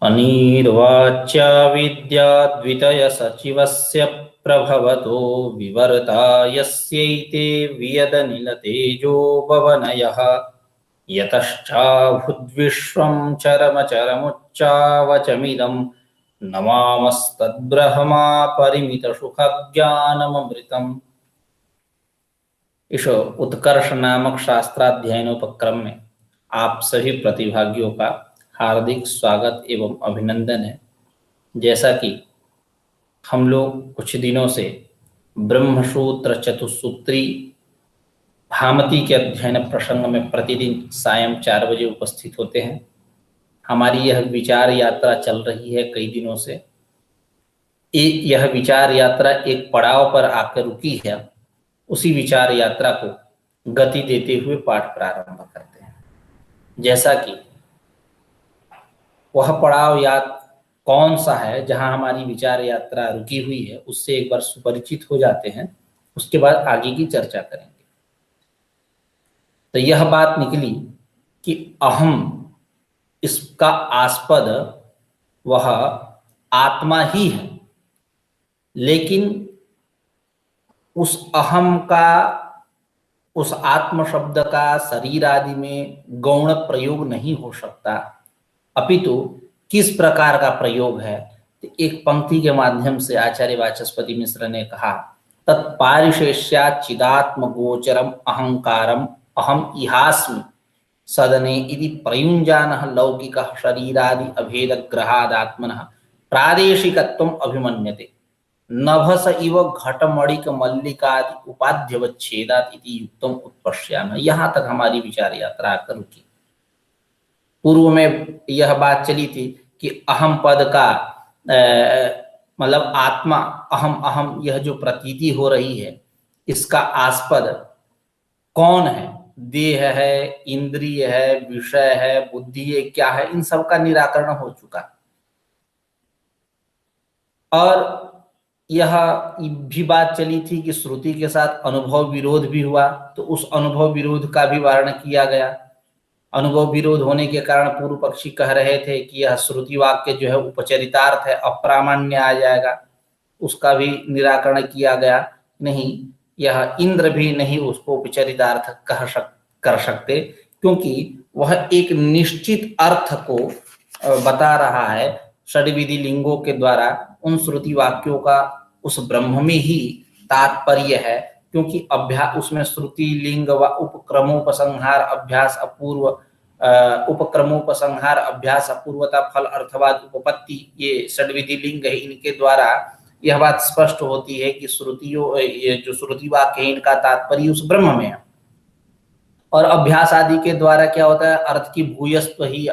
अनिर्वाच्या विद्याद्वितय सचिवस्य प्रभवतो विवर्ता यस्यैते वियदनिलतेजो भवनयः यतश्चाभुद्विश्वं चरमचरमुच्चावचमिदं नमामस्तद्ब्रह्मा परिमितसुखज्ञानमृतम्। इस उत्कर्ष नामक शास्त्राध्ययनोपक्रम में आप सभी प्रतिभागियों का हार्दिक स्वागत एवं अभिनंदन है। जैसा कि हम लोग कुछ दिनों से ब्रह्मसूत्र चतुस्सूत्री भामती के अध्ययन प्रसंग में प्रतिदिन सायं 4 बजे उपस्थित होते हैं। हमारी यह विचार यात्रा चल रही है कई दिनों से। यह विचार यात्रा एक पड़ाव पर आकर रुकी है। उसी विचार यात्रा को गति देते हुए पाठ प्रारंभ करते हैं। जैसा कि वह पड़ाव याद कौन सा है जहां हमारी विचार यात्रा रुकी हुई है, उससे एक बार सुपरिचित हो जाते हैं, उसके बाद आगे की चर्चा करेंगे। तो यह बात निकली कि अहम, इसका आस्पद वह आत्मा ही है, लेकिन उस अहम का, उस आत्म शब्द का शरीर आदि में गौण प्रयोग नहीं हो सकता, अपितु किस प्रकार का प्रयोग है। तो एक पंक्ति के माध्यम से आचार्य वाचस्पति मिश्र ने कहा, तत्पारिशेष्यात् चिदात्म गोचरम अहंकारम अहम इहास्मि सदने इति प्रयुञ्जानः लौकिकः शरीरादि अभेद ग्रहादात्मनः प्रादेशिकत्वम् अभिमन्यते नभस इव घटमणिक मल्लिकादि उपाध्यवच्छेदात् इति युक्तम उत्पश्यामः। यहाँ तक हमारी विचार यात्रा आकर रुकी। पूर्व में यह बात चली थी कि अहम पद का मतलब आत्मा, अहम अहम, यह जो प्रतीति हो रही है, इसका आस्पद कौन है? देह है, इंद्रिय है, विषय है, बुद्धि है, क्या है? इन सब का निराकरण हो चुका। और यह भी बात चली थी कि श्रुति के साथ अनुभव विरोध भी हुआ, तो उस अनुभव विरोध का भी वारण किया गया। अनुभव विरोध होने के कारण पूर्व पक्षी कह रहे थे कि यह श्रुति वाक्य जो है उपचरितार्थ है, अप्रामाण्य आ जाएगा, उसका भी निराकरण किया गया। नहीं, यह इंद्र भी नहीं उसको उपचरितार्थ कर सकते, क्योंकि वह एक निश्चित अर्थ को बता रहा है षड्विधि लिंगों के द्वारा। उन श्रुति वाक्यों का उस ब्रह्म में ही तात्पर्य है, क्योंकि अभ्यास उसमें श्रुति लिंग व उपक्रमोपसंहार अभ्यास अपूर्व, उपक्रमोपसंहार अभ्यास अपूर्वता फल अर्थवाद उपपत्ति, ये षड्विधि लिंग है। इनके द्वारा यह बात स्पष्ट होती है कि श्रुतियों, ये जो श्रुति वाक्य है, इनका तात्पर्य उस ब्रह्म में है। और अभ्यास आदि के द्वारा क्या होता है, अर्थ की भूयस्व ही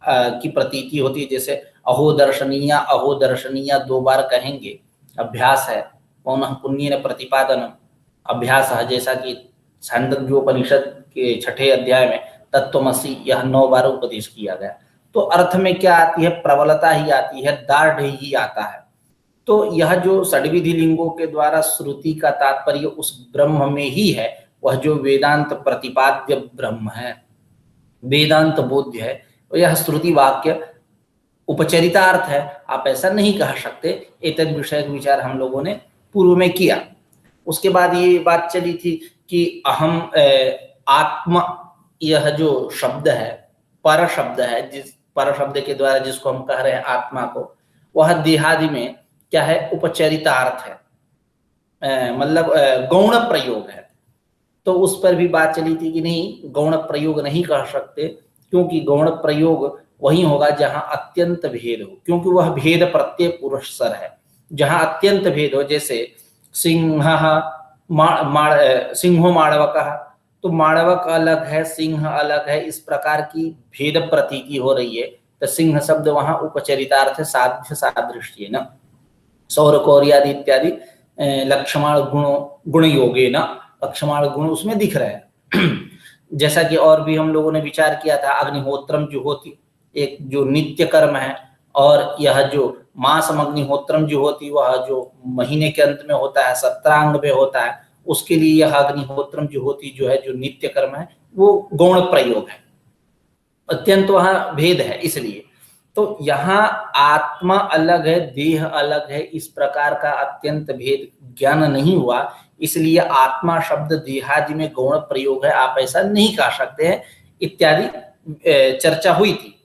की प्रतीति होती है। जैसे अहो दर्शनीय 2 बार कहेंगे, अभ्यास है। पौनः पुण्येन प्रतिपादनम, अभ्यास है। जैसा कि छांदोग्योपनिषद के 6ठे अध्याय में तत्त्वमसि, यह 9 बार उपदेश किया गया। तो अर्थ में क्या आती है? प्रबलता ही आती है, दाढ़ ही आता है। तो यह जो षड्विधि लिंगों के द्वारा श्रुति का तात्पर्य उस ब्रह्म में ही है, वह जो वेदांत प्रतिपाद्य ब्रह्म है, वेदांत बोध्य है, यह श्रुति वाक्य उपचरितार्थ है, आप ऐसा नहीं कह सकते। एतद विषयक विचार हम लोगों ने पूर्व में किया। उसके बाद ये बात चली थी कि अहम, आत्मा, यह जो शब्द है पर शब्द है, जिस पर शब्द के द्वारा जिसको हम कह रहे हैं आत्मा को, वह देहादि में क्या है? उपचरितार्थ है, मतलब गौण प्रयोग है। तो उस पर भी बात चली थी कि नहीं, गौण प्रयोग नहीं कह सकते, क्योंकि गौण प्रयोग वही होगा जहां अत्यंत भेद हो, क्योंकि वह भेद प्रत्यय पुरुषसर है। जहां अत्यंत भेद हो, जैसे सिंहो माड़वकः, तो माड़वक अलग है, सिंह अलग है, इस प्रकार की भेद प्रतीति हो रही है। तो सिंह शब्द वहां उपचरितार्थ साध्य सादृश्य न, सौर कौर्यादि इत्यादि लक्ष्मण गुण योगे न, लक्ष्मण गुण उसमें दिख रहे हैं। जैसा कि और भी हम लोगों ने विचार किया था, अग्निहोत्रम जो होती, एक जो नित्य कर्म है, और यह जो मासम अग्निहोत्रम जो होती, वह जो महीने के अंत में होता है, सत्रांग में होता है, उसके लिए यह अग्निहोत्रम जो होती, जो है जो नित्य कर्म है, वो गौण प्रयोग है। अत्यंत वहां भेद है, इसलिए तो यहाँ आत्मा अलग है, देह अलग है, इस प्रकार का अत्यंत भेद ज्ञान नहीं हुआ, इसलिए आत्मा शब्द देहादि में गौण प्रयोग है, आप ऐसा नहीं कह सकते हैं इत्यादि चर्चा हुई थी।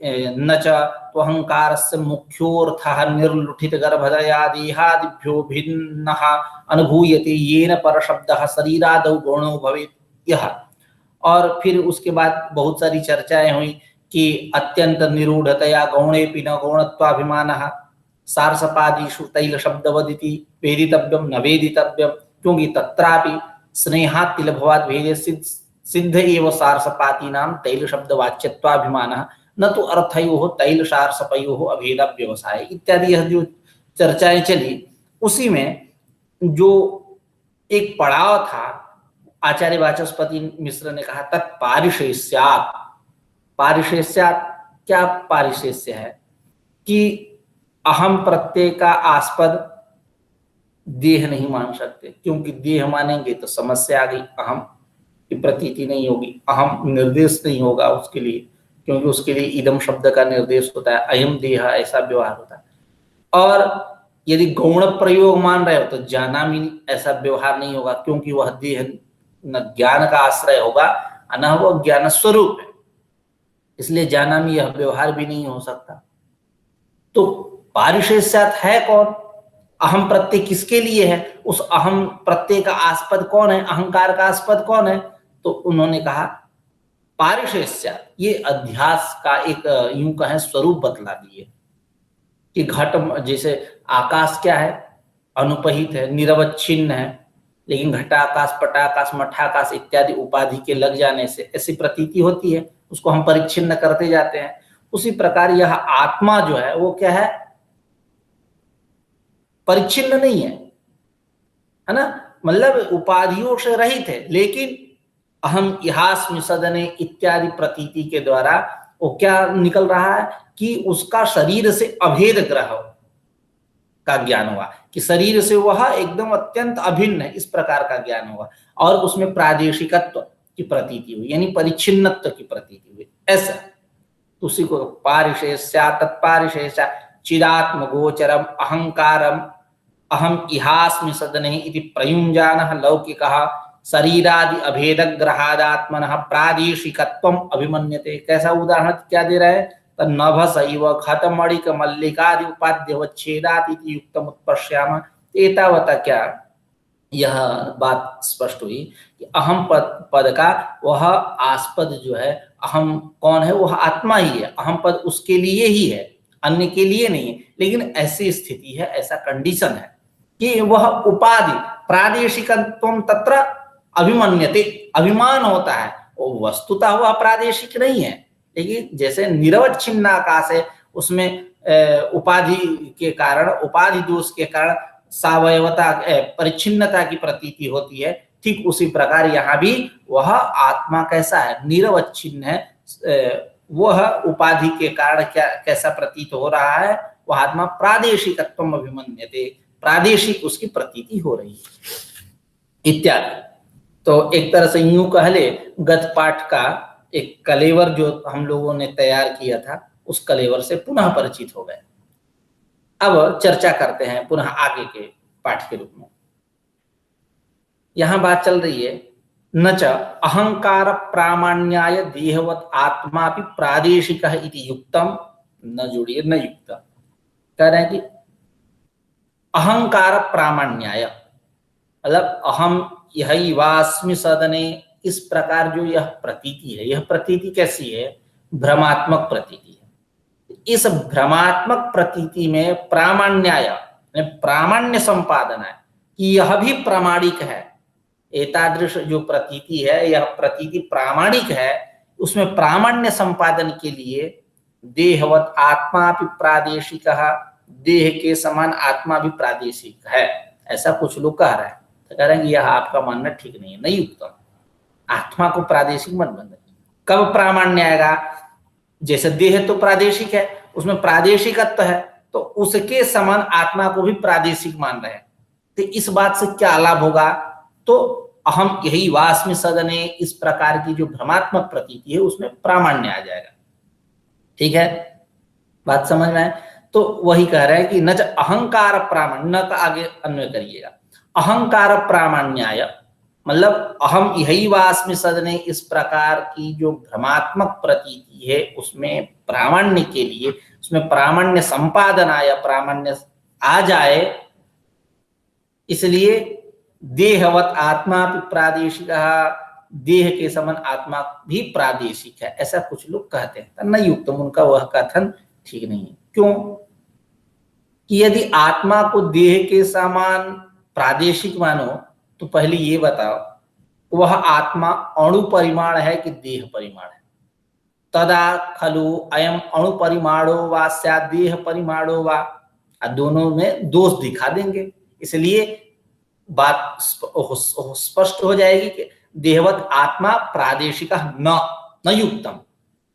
न च त्वहंकारस्य मुख्योर्थः निर्लुठित गर्भदया देहादिभ्यो भिन्नः अनुभूयते येन परशब्दः शरीरादौ गौणो भवेत् यह। और फिर उसके बाद बहुत सारी चर्चाएं हुई कि अत्यंत निरूढ़तया गौणेपि न गौणत्वाभिमानः सारसपादिषु तैल शब्दवदिति वेदितव्यम न वेदितव्यम, क्योंकि तत्रापि स्नेहात् तिलभवात् भेदे सिद्ध एव सारसपातीनां तैल शब्दवाच्यत्वाभिमानः न तो अर्थयोः तैल सारसपयोः अभेद व्यवसाय इत्यादि। यह जो चर्चाएं चली उसी में जो एक पड़ाव था, आचार्य वाचस्पति मिश्र ने कहा तत्पारिशेष्यात्। पारिशेष्यात् क्या पारिशेष्य है कि अहम प्रत्यय का आस्पद देह नहीं मान सकते, क्योंकि देह मानेंगे तो समस्या आ गई, अहम की प्रतीति नहीं होगी, अहम निर्देश नहीं होगा उसके लिए, क्योंकि उसके लिए इदम शब्द का निर्देश होता है, अयम देह ऐसा व्यवहार होता है। और यदि गौण प्रयोग मान रहे हो तो जानामी ऐसा व्यवहार नहीं होगा, क्योंकि वह देह न ज्ञान का आश्रय होगा न वह ज्ञान स्वरूप है, इसलिए जानामी यह व्यवहार भी नहीं हो सकता। तो पारिशेष्यात् है कौन, अहम प्रत्यय किसके लिए है, उस अहम प्रत्यय का आस्पद कौन है, अहंकार का आस्पद कौन है, तो उन्होंने कहा पारिशेष्यात्, ये अध्यास का एक यूं कहें स्वरूप बतला दिए कि घट जैसे आकाश क्या है, अनुपहित है, निरवच्छिन्न है, लेकिन घटाकाश पटाकाश मठाकाश इत्यादि उपाधि के लग जाने से ऐसी प्रतीति होती है, उसको हम परिच्छिन्न करते जाते हैं। उसी प्रकार यह आत्मा जो है वो क्या है, परिच्छिन्न नहीं है ना, मतलब उपाधियों से रहित है, लेकिन अहम इहास्मि सदने इत्यादि प्रतीति के द्वारा वो क्या निकल रहा है कि उसका शरीर से अभेद ग्रह का ज्ञान हुआ, कि शरीर से वह एकदम अत्यंत अभिन्न है, इस प्रकार का ज्ञान हुआ, और उसमें प्रादेशिकत्व की प्रतीति हुई, यानी परिच्छिन्नत्व की प्रतीति हुई, ऐसा। उसी को पारिशेष्या तत्पारिशेष्या चिदात्म गोचरम अहंकारम अहम इहास्मि सदने इति प्रयुञ्जानः लौकिकः शरीरादि अभेद ग्रहादात्मनः प्रादेशिकत्वम अभिमन्यते। कैसा उदाहरण क्या दे रहा है, नभसैव खतमणिक मल्लिकादि उपाद्यवच्छेदात् इति युक्तम् उत्पश्यामः। एतावता क्या यह बात स्पष्ट हुई कि अहम पद का वह आस्पद जो है, अहम कौन है, वह आत्मा ही है, अहम पद उसके लिए ही है, अन्य के लिए नहीं है। लेकिन ऐसी स्थिति है, ऐसा कंडीशन है कि वह उपाधि प्रादेशिकत्वम तत्र अभिमन्यते, अभिमान होता है, वो वस्तुतः वह प्रादेशिक नहीं है, लेकिन जैसे निरवच्छिन्न आकाश है, उसमें उपाधि के कारण, उपाधि दोष के कारण सावयवता परिच्छिन्नता की प्रतीति होती है, ठीक उसी प्रकार यहाँ भी वह आत्मा कैसा है, निरवच्छिन्न है, वह उपाधि के कारण क्या कैसा प्रतीत हो रहा है, वह आत्मा प्रादेशिकत्वम अभिमन्यते, प्रादेशिक उसकी प्रतीति हो रही है इत्यादि। तो एक तरह से यूं कह ले, गत पाठ का एक कलेवर जो हम लोगों ने तैयार किया था, उस कलेवर से पुनः परिचित हो गए। अब चर्चा करते हैं पुनः आगे के पाठ के रूप में। यहां बात चल रही है न च अहंकार प्रामाण्याय देहवत आत्मा भी प्रादेशिक इति युक्तम, न जोड़िए न युक्त, कह रहे हैं कि अहंकार प्रामाण्याय मतलब अहम यही वास्मि सदने, इस प्रकार जो यह प्रतीति है, यह प्रतीति कैसी है, भ्रमात्मक प्रतीति है। इस भ्रमात्मक प्रतीति में प्रामाण्याय प्रामाण्य संपादन है कि यह भी प्रामाणिक है, एतादृश जो प्रतीति है यह प्रतीति प्रामाणिक है, उसमें प्रामाण्य संपादन के लिए देहवत आत्मा भी प्रादेशिक, देह के समान आत्मा भी प्रादेशिक है, ऐसा कुछ लोग कह रहे हैं। तो कह रहे हैं कि यह आपका मानना ठीक नहीं है, नहीं उत्तम, आत्मा को प्रादेशिक मत बन। कब प्रामाण्य आएगा, जैसे देह तो प्रादेशिक है, उसमें प्रादेशिकत्व है, तो उसके समान आत्मा को भी प्रादेशिक मान रहे हैं। तो इस बात से क्या लाभ होगा, तो अहम यही वास्मि सदने, इस प्रकार की जो भ्रमात्मक प्रतीति है उसमें प्रामाण्य आ जाएगा। ठीक है, बात समझ में आए? तो वही कह रहे हैं कि न च अहंकार प्रामाण्य, न का आगे अन्वय करिएगा, अहंकार प्रामाण्याय, मतलब अहम यही वास्मि सदने, इस प्रकार की जो भ्रमात्मक प्रतीति है उसमें प्रामाण्य के लिए, उसमें प्रामाण्य संपादनाय, प्रामाण्य आ जाए, इसलिए देहवत आत्मा भी प्रादेशिक, देह के समान आत्मा भी प्रादेशिक है, ऐसा कुछ लोग कहते हैं। नहीं युक्तम, उनका वह कथन ठीक नहीं है। क्यों? कि यदि आत्मा को देह के समान प्रादेशिक मानो तो पहले ये बताओ वह आत्मा अणु परिमाण है कि देह परिमाण है? तदा खलु अयम अणु परिमाणो वा स्यात् देह परिमाणो वा, दोनों में दोष दिखा देंगे। इसलिए बात स्पष्ट हो जाएगी कि देहवत आत्मा प्रादेशिक न युक्तम,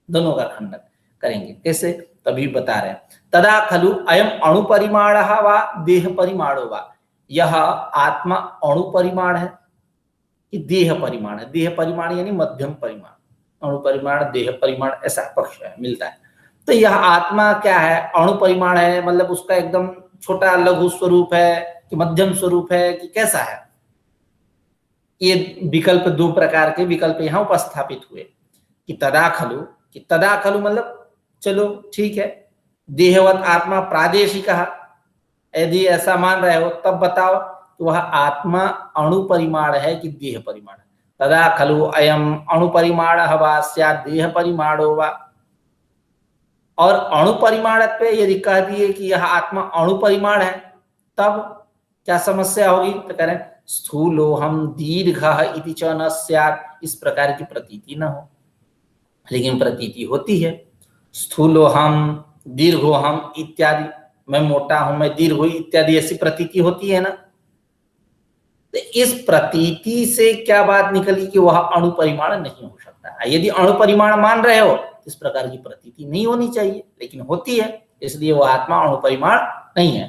दोनों का खंडन करेंगे। कैसे? तभी बता रहे हैं, तदा खलु अयम अणु परिमाण वा देह परिमाणो वा, यह आत्मा अणु परिमाण है कि देह परिमाण है? देह परिमाण यानी मध्यम परिमाण, अणु परिमाण देह परिमाण, ऐसा पक्ष है, मिलता है। तो यह आत्मा क्या है? अणु परिमाण है, मतलब उसका एकदम छोटा लघु स्वरूप है कि मध्यम स्वरूप है कि कैसा है? ये विकल्प, दो प्रकार के विकल्प यहां उपस्थापित हुए कि तदा खलु, कि तदा खलु मतलब चलो ठीक है, देहवत आत्मा प्रादेशिक, यदि ऐसा मान रहे हो तब बताओ कि वह आत्मा अणु परिमाण है कि देह परिमाण है? तदा खलु अयम अणु परिमाण वा स्यात् देह परिमाणो वा। और अणु परिमाण पे यदि कह दिए कि यह आत्मा अणु परिमाण है, तब क्या समस्या होगी? तो कह रहे हैं स्थूलोहम दीर्घः इति च न स्यात्, इस प्रकार की प्रतीति न हो। लेकिन प्रतीति होती है, स्थूलोहम दीर्घोहम इत्यादि, मैं मोटा हूं, मैं दीर्घ हूं इत्यादि, ऐसी प्रतीति होती है ना। तो इस प्रतीति से क्या बात निकली कि वह अणु परिमाण नहीं हो सकता। यदि अणु परिमाण मान रहे हो इस प्रकार की प्रतीति नहीं होनी चाहिए, लेकिन होती है, इसलिए वह आत्मा अणु परिमाण नहीं है।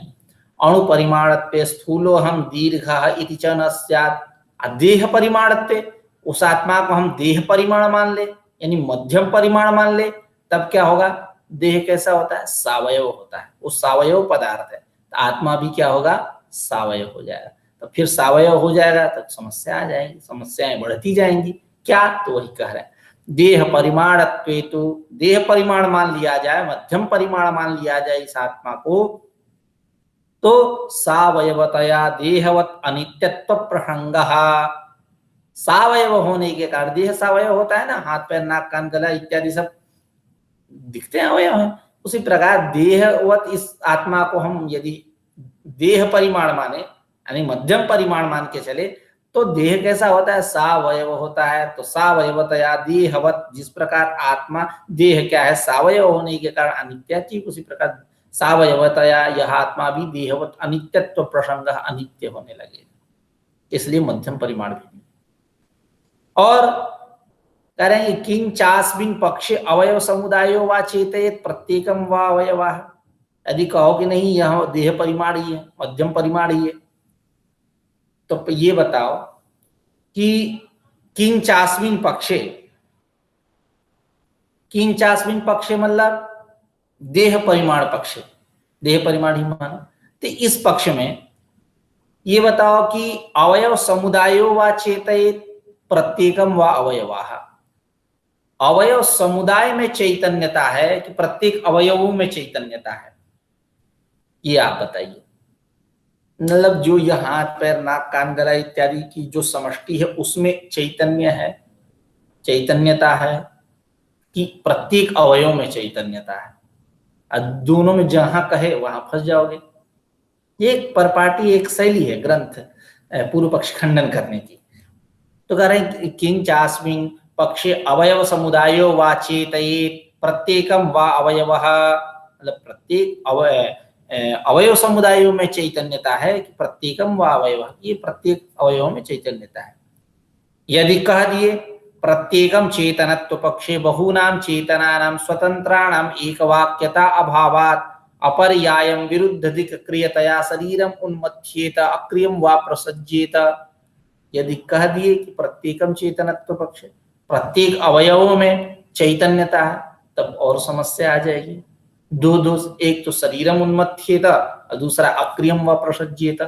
अणु परिमाणत्वे स्थूलोहम दीर्घः इति च न स्यात्, देह परिमाणत्वे, उस आत्मा को हम देह परिमाण मान ले यानी मध्यम परिमाण मान ले, तब क्या होगा? देह कैसा होता है? सावयव होता है, वो सावयव पदार्थ है। तो आत्मा भी क्या होगा? सावयव हो जाएगा। तो फिर सावयव हो जाएगा तो समस्या आ जाएगी, समस्याएं बढ़ती जाएंगी। क्या? तो वही कह रहे हैं देह परिमाणत्वे, तो देह परिमाण मान लिया जाए, मध्यम परिमाण मान लिया जाए इस आत्मा को, तो सावयवतया देहवत अनित्यत्व प्रसंगः, सावयव होने के कारण, देह सावयव होता है ना, हाथ पैर नाक कान गला इत्यादि सब दिखते हैं अवयव हैं, उसी प्रकार देहवत इस आत्मा को हम यदि देह परिमाण माने यानी मध्यम परिमाण मान के चले, तो देह कैसा होता है? सावयव होता है। तो सावयवतया देहवत, जिस प्रकार आत्मा देह क्या है? सावयव होने के कारण अनित्य, ठीक उसी प्रकार सावयवतया यह आत्मा भी देहवत अनित्यत्व प्रसंग, अनित्य होने लगे, इसलिए मध्यम परिमाण भी। और कह रहे हैं किंग चास्मिन् पक्षे अवयव समुदायो वा चेतयेत् प्रत्येकम वा अवयवाः, यदि कहो कि नहीं यह देह परिमाण ही है, मध्यम परिमाण ही है, तो ये बताओ कि किंग चास्मिन् पक्षे, किंग चास्मिन् पक्षे मतलब देह परिमाण पक्ष, देह परिमाण ही मानो। तो इस पक्ष में ये बताओ कि अवयव समुदायो वा चेतयेत् प्रत्येकम वा अवयवाः, अवयव समुदाय में चैतन्यता है कि प्रत्येक अवयवों में चैतन्यता है? ये आप बताइए। मतलब जो यह हाथ पैर नाक कान गला इत्यादि की जो समष्टि है उसमें चैतन्य है, चैतन्यता है, कि प्रत्येक अवयव में चैतन्यता है? दोनों में जहां कहे वहां फंस जाओगे। ये एक परपाटी, एक शैली है ग्रंथ पूर्व पक्ष खंडन करने की। तो कह रहे हैं किंग चास्मिन् पक्षे अवयव समुदायो वा चेतयेत् प्रत्येकम वा अवयवः, मतलब प्रत्येक अवयव समुदायों में चैतन्यता है कि प्रत्येकम वा अवयवः, ये प्रत्येक अवयव में चैतन्यता है। यदि कह दिए प्रत्येकम चेतनत्व पक्षे बहूनां चेतनानां स्वतंत्राणां एकवाक्यता अभावात् अपरियायं विरुद्ध दिक् क्रियतया शरीरम उन्मथ्येत अक्रियम वा प्रसज्येत, यदि कह दिए कि प्रत्येकम चेतनत्व पक्ष, प्रत्येक अवयवों में चैतन्यता है, तब और समस्या आ जाएगी। दो दोष, एक तो शरीरम उन्मत्थ्येत और दूसरा अक्रियम व प्रसज्येत,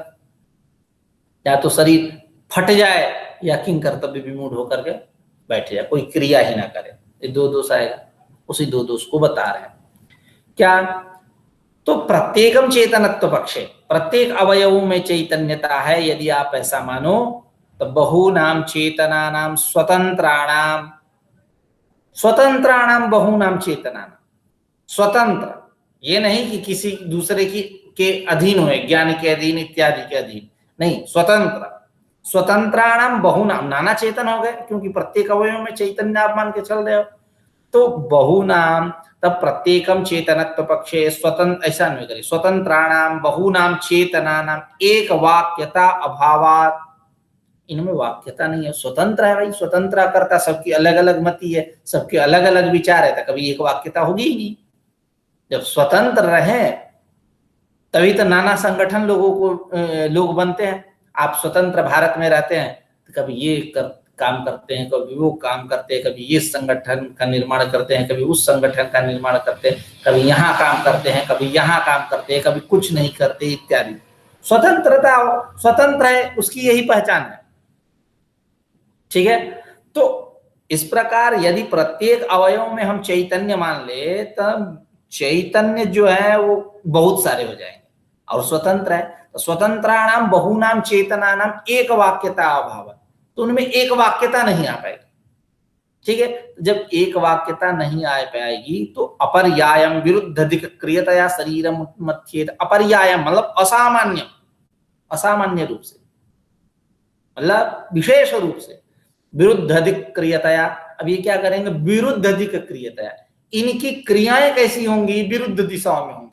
या तो शरीर फट जाए या किंग कर्तव्य विमूढ़ होकर के बैठ जाए, कोई क्रिया ही ना करे, ये दो दोष आएगा। उसी दो दोष को बता रहे हैं क्या, तो प्रत्येकम चेतनत्व पक्षे, प्रत्येक अवयवों में चैतन्यता है यदि आप ऐसा मानो, तो बहुनाम चेतनानाम स्वतंत्राणाम, स्वतंत्राणाम बहुनाम चेतनानाम, स्वतंत्र, ये नहीं कि किसी दूसरे की के अधीन हुए, ज्ञान के अधीन इत्यादि के अधीन नहीं, स्वतंत्र, स्वतंत्राणाम बहुनाम, नाना चेतन हो गए क्योंकि प्रत्येक अवयव में चैतन्य आप मान के चल रहे हो, तो बहुनाम, तब प्रत्येकम चेतनत्व पक्षे स्वतंत्र, ऐसा नहीं करिए, स्वतंत्राणाम बहुनाम चेतनानाम एक वाक्यता अभावात, इनमें वाक्यता नहीं है, स्वतंत्र है भाई, स्वतंत्र करता, सबकी अलग अलग मति है, सबके अलग अलग विचार है, तो कभी एक वाक्यता होगी ही नहीं। जब स्वतंत्र रहे तभी तो नाना संगठन लोग बनते हैं। आप स्वतंत्र भारत में रहते हैं तो कभी ये काम करते हैं, कभी वो काम करते हैं, कभी ये संगठन का निर्माण करते हैं, कभी उस संगठन का निर्माण करते हैं, कभी यहाँ काम करते हैं, कभी यहाँ काम करते हैं, कभी कुछ नहीं करते इत्यादि। स्वतंत्रता, स्वतंत्र है, उसकी यही पहचान है, ठीक है। तो इस प्रकार यदि प्रत्येक अवयव में हम चैतन्य मान ले, तब चैतन्य जो है वो बहुत सारे हो जाएंगे, और स्वतंत्र है तो स्वतंत्राणाम बहुनाम चेतनानाम एक वाक्यता अभाव, तो उनमें एक वाक्यता नहीं आ पाएगी, ठीक है। जब एक वाक्यता नहीं आ पाएगी तो अपर्यायम विरुद्ध क्रियतया शरीरम मध्येत, अपर्यायम मतलब असामान्य, असामान्य रूप से, मतलब विशेष रूप से, विरुद्ध अधिक क्रियतया, अब ये क्या करेंगे, विरुद्ध अधिक क्रियतया, इनकी क्रियाएं कैसी होंगी, विरुद्ध दिशाओं में होंगी।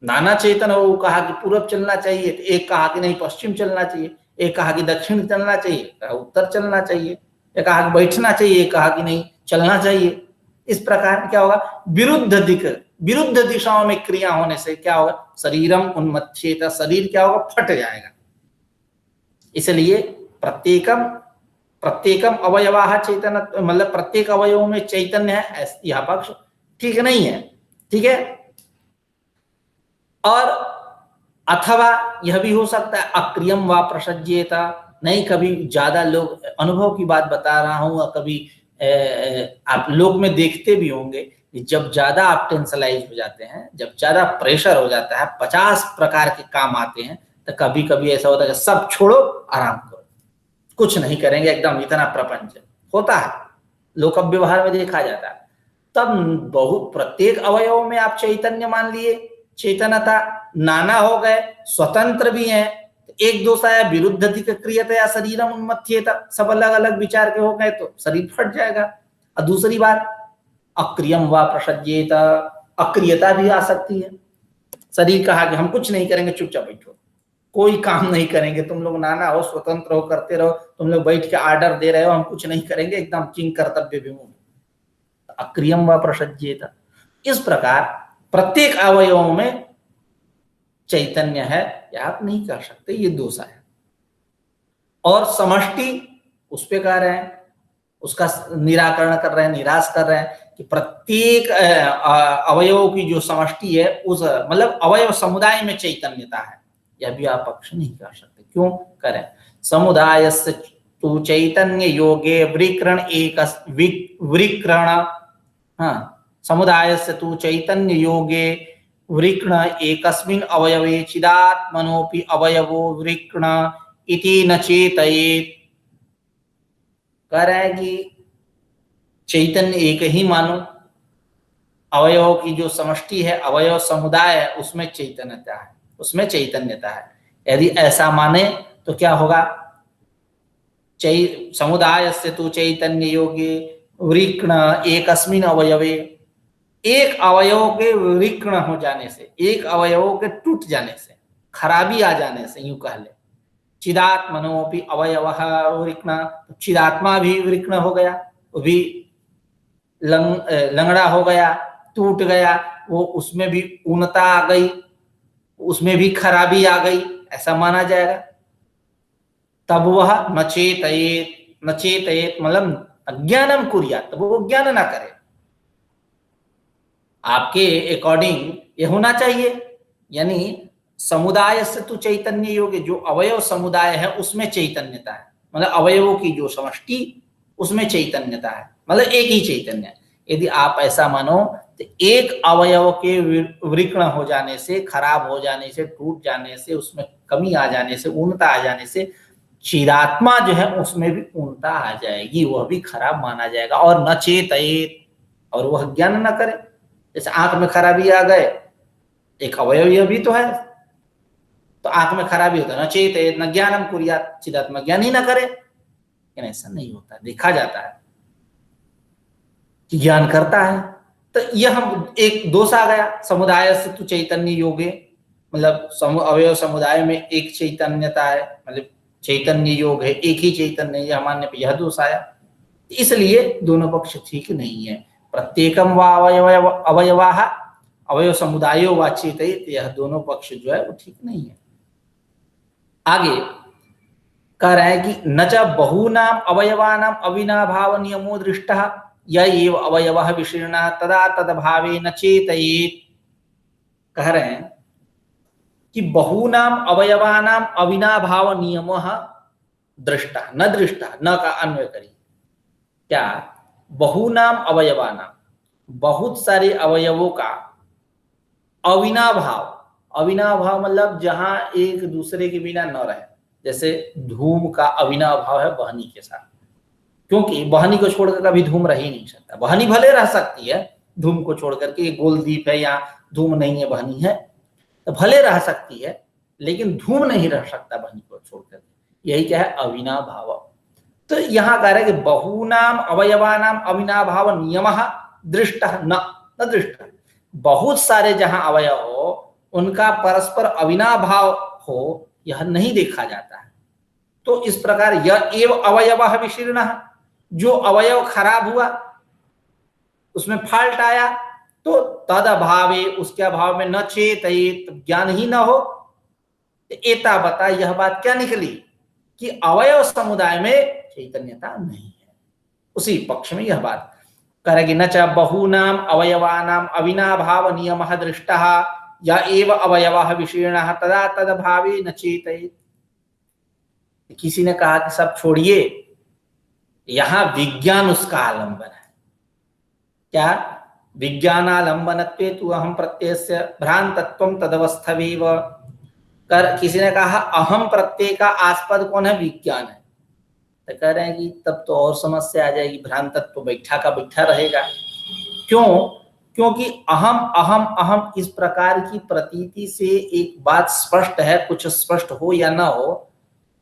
नाना चेतन हो, कहा कि पूर्व चलना चाहिए, एक कहा कि नहीं पश्चिम चलना चाहिए, एक कहा कि दक्षिण चलना चाहिए, कहा उत्तर चलना चाहिए, एक कहा कि बैठना चाहिए, कहा कि नहीं चलना चाहिए। इस प्रकार क्या होगा, विरुद्ध दिक, विरुद्ध दिशाओं में क्रिया होने से क्या होगा, शरीरम उन्मत्थ्येत, शरीर क्या होगा, फट जाएगा। इसलिए प्रत्येकम, प्रत्येकम अवयवाः चेतन, मतलब प्रत्येक अवयव में चैतन्य है, यह पक्ष ठीक नहीं है, ठीक है। और अथवा यह भी हो सकता है अक्रियम व प्रसज्येत, नहीं कभी ज्यादा लोग, अनुभव की बात बता रहा हूं, कभी आप लोग में देखते भी होंगे, जब ज्यादा आप टेंशनलाइज हो जाते हैं, जब ज्यादा प्रेशर हो जाता है, 50 प्रकार के काम आते हैं, तो कभी कभी ऐसा होता है कि सब छोड़ो, आराम करो, कुछ नहीं करेंगे, एकदम इतना प्रपंच होता है, लोक व्यवहार में देखा जाता है। तब बहुत, प्रत्येक अवयव में आप चैतन्य मान लिए, चेतनता नाना हो गए, स्वतंत्र भी हैं, एक दोष आया विरुद्ध अधिक क्रियतया शरीरम उन्मत्थ्येत, सब अलग अलग विचार के हो गए तो शरीर फट जाएगा। और दूसरी बात अक्रियम व प्रसज्येत, अक्रियता भी आ सकती है, शरीर कहा कि हम कुछ नहीं करेंगे, चुपचाप बैठो, कोई काम नहीं करेंगे, तुम लोग नाना हो, स्वतंत्र हो, करते रहो, तुम लोग बैठ के आर्डर दे रहे हो, हम कुछ नहीं करेंगे, एकदम किंग कर्तव्य विमूढ़, अक्रियम व प्रसज्येत। इस प्रकार प्रत्येक अवयवों में चैतन्य है, या आप नहीं कर सकते, ये दोष है। और समष्टि उस पे कह रहे हैं, उसका निराकरण कर रहे हैं, निराश कर रहे हैं कि प्रत्येक अवयवों की जो समष्टि है, उस मतलब अवयव समुदाय में चैतन्यता है, यह भी आप पक्ष नहीं कर सकते। क्यों करें, समुदायस्य तु चैतन्य योगे विकृण एक विकृण, हाँ, समुदायस्य तु चैतन्य योगे विकृण एकस्मिन् अवयवे चिदात्मनोपि अवयवो विकृण इति न चेतयेत्। कह रहे हैं कि चैतन्य एक ही मानो, अवयवों की जो समष्टि है, अवयव समुदाय है, उसमें चैतन्यता है, उसमें चैतन्यता है। यदि ऐसा माने तो क्या होगा, समुदायस्य तु चैतन्य योगे विकृण एकस्मिन् अवयवे, एक अवयव के विकृण हो जाने से, एक अवयव के टूट जाने से, खराबी आ जाने से, यूं कह ले, चिदात्मनोपि अवयवः विकृण, चिदात्मा भी विकृण हो गया, वो भी लंगड़ा हो गया, टूट गया, वो उसमें भी ऊनता आ गई, उसमें भी खराबी आ गई, ऐसा माना जाएगा। तब वह न चेतयेत मतलब अज्ञानम कुर्यात, तब वो ज्ञान ना करे। आपके अकॉर्डिंग ये होना चाहिए, यानी समुदाय से तो चैतन्य योग, जो अवयव समुदाय है उसमें चैतन्यता है, मतलब अवयवों की जो समष्टि उसमें चैतन्यता है, मतलब एक ही चैतन्य है। यदि आप ऐसा मानो तो एक अवयव के विकृण हो जाने से, खराब हो जाने से, टूट जाने से, उसमें कमी आ जाने से, ऊर्णता आ जाने से चिरात्मा जो है उसमें भी ऊर्णता आ जाएगी, वह भी खराब माना जाएगा। और न चेतयेत, और वह ज्ञान न करे। जैसे आंख में खराबी आ गए, एक अवयव यह भी तो है, तो आंख में खराबी होता है, न चेतयेत न ज्ञानम कुर्यात, चिदात्मा ज्ञान ही ना करे। लेकिन ऐसा नहीं होता, देखा जाता है कि ज्ञान करता है। तो यह हम एक दोष आ गया, समुदाय से तो चैतन्य योगे, मतलब अवयव समुदाय में एक चैतन्यता है, मतलब चैतन्य योग है, एक ही चैतन्य, यह मानने पर यह दोष आया। इसलिए दोनों पक्ष ठीक नहीं है। प्रत्येकम व अवयवा अवयव समुदायो व चेतयेत, यह दोनों पक्ष जो है वो ठीक नहीं है। आगे कह रहे हैं कि न च बहूनाम अवयवानाम अविनाभाव नियमो दृष्टः य एव अवयवः विशीर्णः तदा तदभावे न चेतयेत। कह रहे हैं कि बहूनाम अवयवानाम अविनाभाव नियमः दृष्टः, न दृष्टः, न का अन्वय करिए। क्या? बहुनाम अवयवानाम, बहुत सारे अवयवों का अविनाभाव, अविनाभाव मतलब जहां एक दूसरे के बिना न रहे। जैसे धूम का अविनाभाव है बहनी के साथ, क्योंकि बहनी को छोड़कर कभी धूम रह ही नहीं सकता। बहनी भले रह सकती है धूम को छोड़कर के, गोलदीप है या धूम नहीं है बहनी है, तो भले रह सकती है, लेकिन धूम नहीं रह सकता बहनी को छोड़कर। यही क्या है? अविनाभाव। तो यहां कह रहे हैं कि बहुनाम अवयवानाम अविनाभाव नियमः दृष्टः न दृष्टः, बहुत सारे जहां अवयव हो उनका परस्पर अविनाभाव हो, यह नहीं देखा जाता है। तो इस प्रकार यह एव अवयवः विशीर्णः, जो अवयव खराब हुआ, उसमें फॉल्ट आया, तो तद अभावे, उसके अभाव में न चेतयेत, ज्ञान ही न हो। एता बता, यह बात क्या निकली कि अवयव समुदाय में चैतन्यता नहीं है। उसी पक्ष में यह बात करेगी, न च बहूनाम अवयवानाम अविनाभाव नियमः दृष्टः या एव अवयवः विशीर्णः तदा तदभावे न चेतयेत। किसी ने कहा कि सब छोड़िए, यहां विज्ञान उसका आलंबन है। क्या? विज्ञानालंबनत्वे तु अहम प्रत्ययस्य भ्रांतत्वं तदवस्थवेव। कर किसी ने कहा अहम प्रत्यय का आस्पद कौन है? विज्ञान है। तो कह रहे हैं कि तब तो और समस्या आ जाएगी, भ्रांतत्व बैठा का बैठा रहेगा। क्यों? क्योंकि अहम अहम अहम इस प्रकार की प्रतीति से एक बात स्पष्ट है, कुछ स्पष्ट हो या ना हो,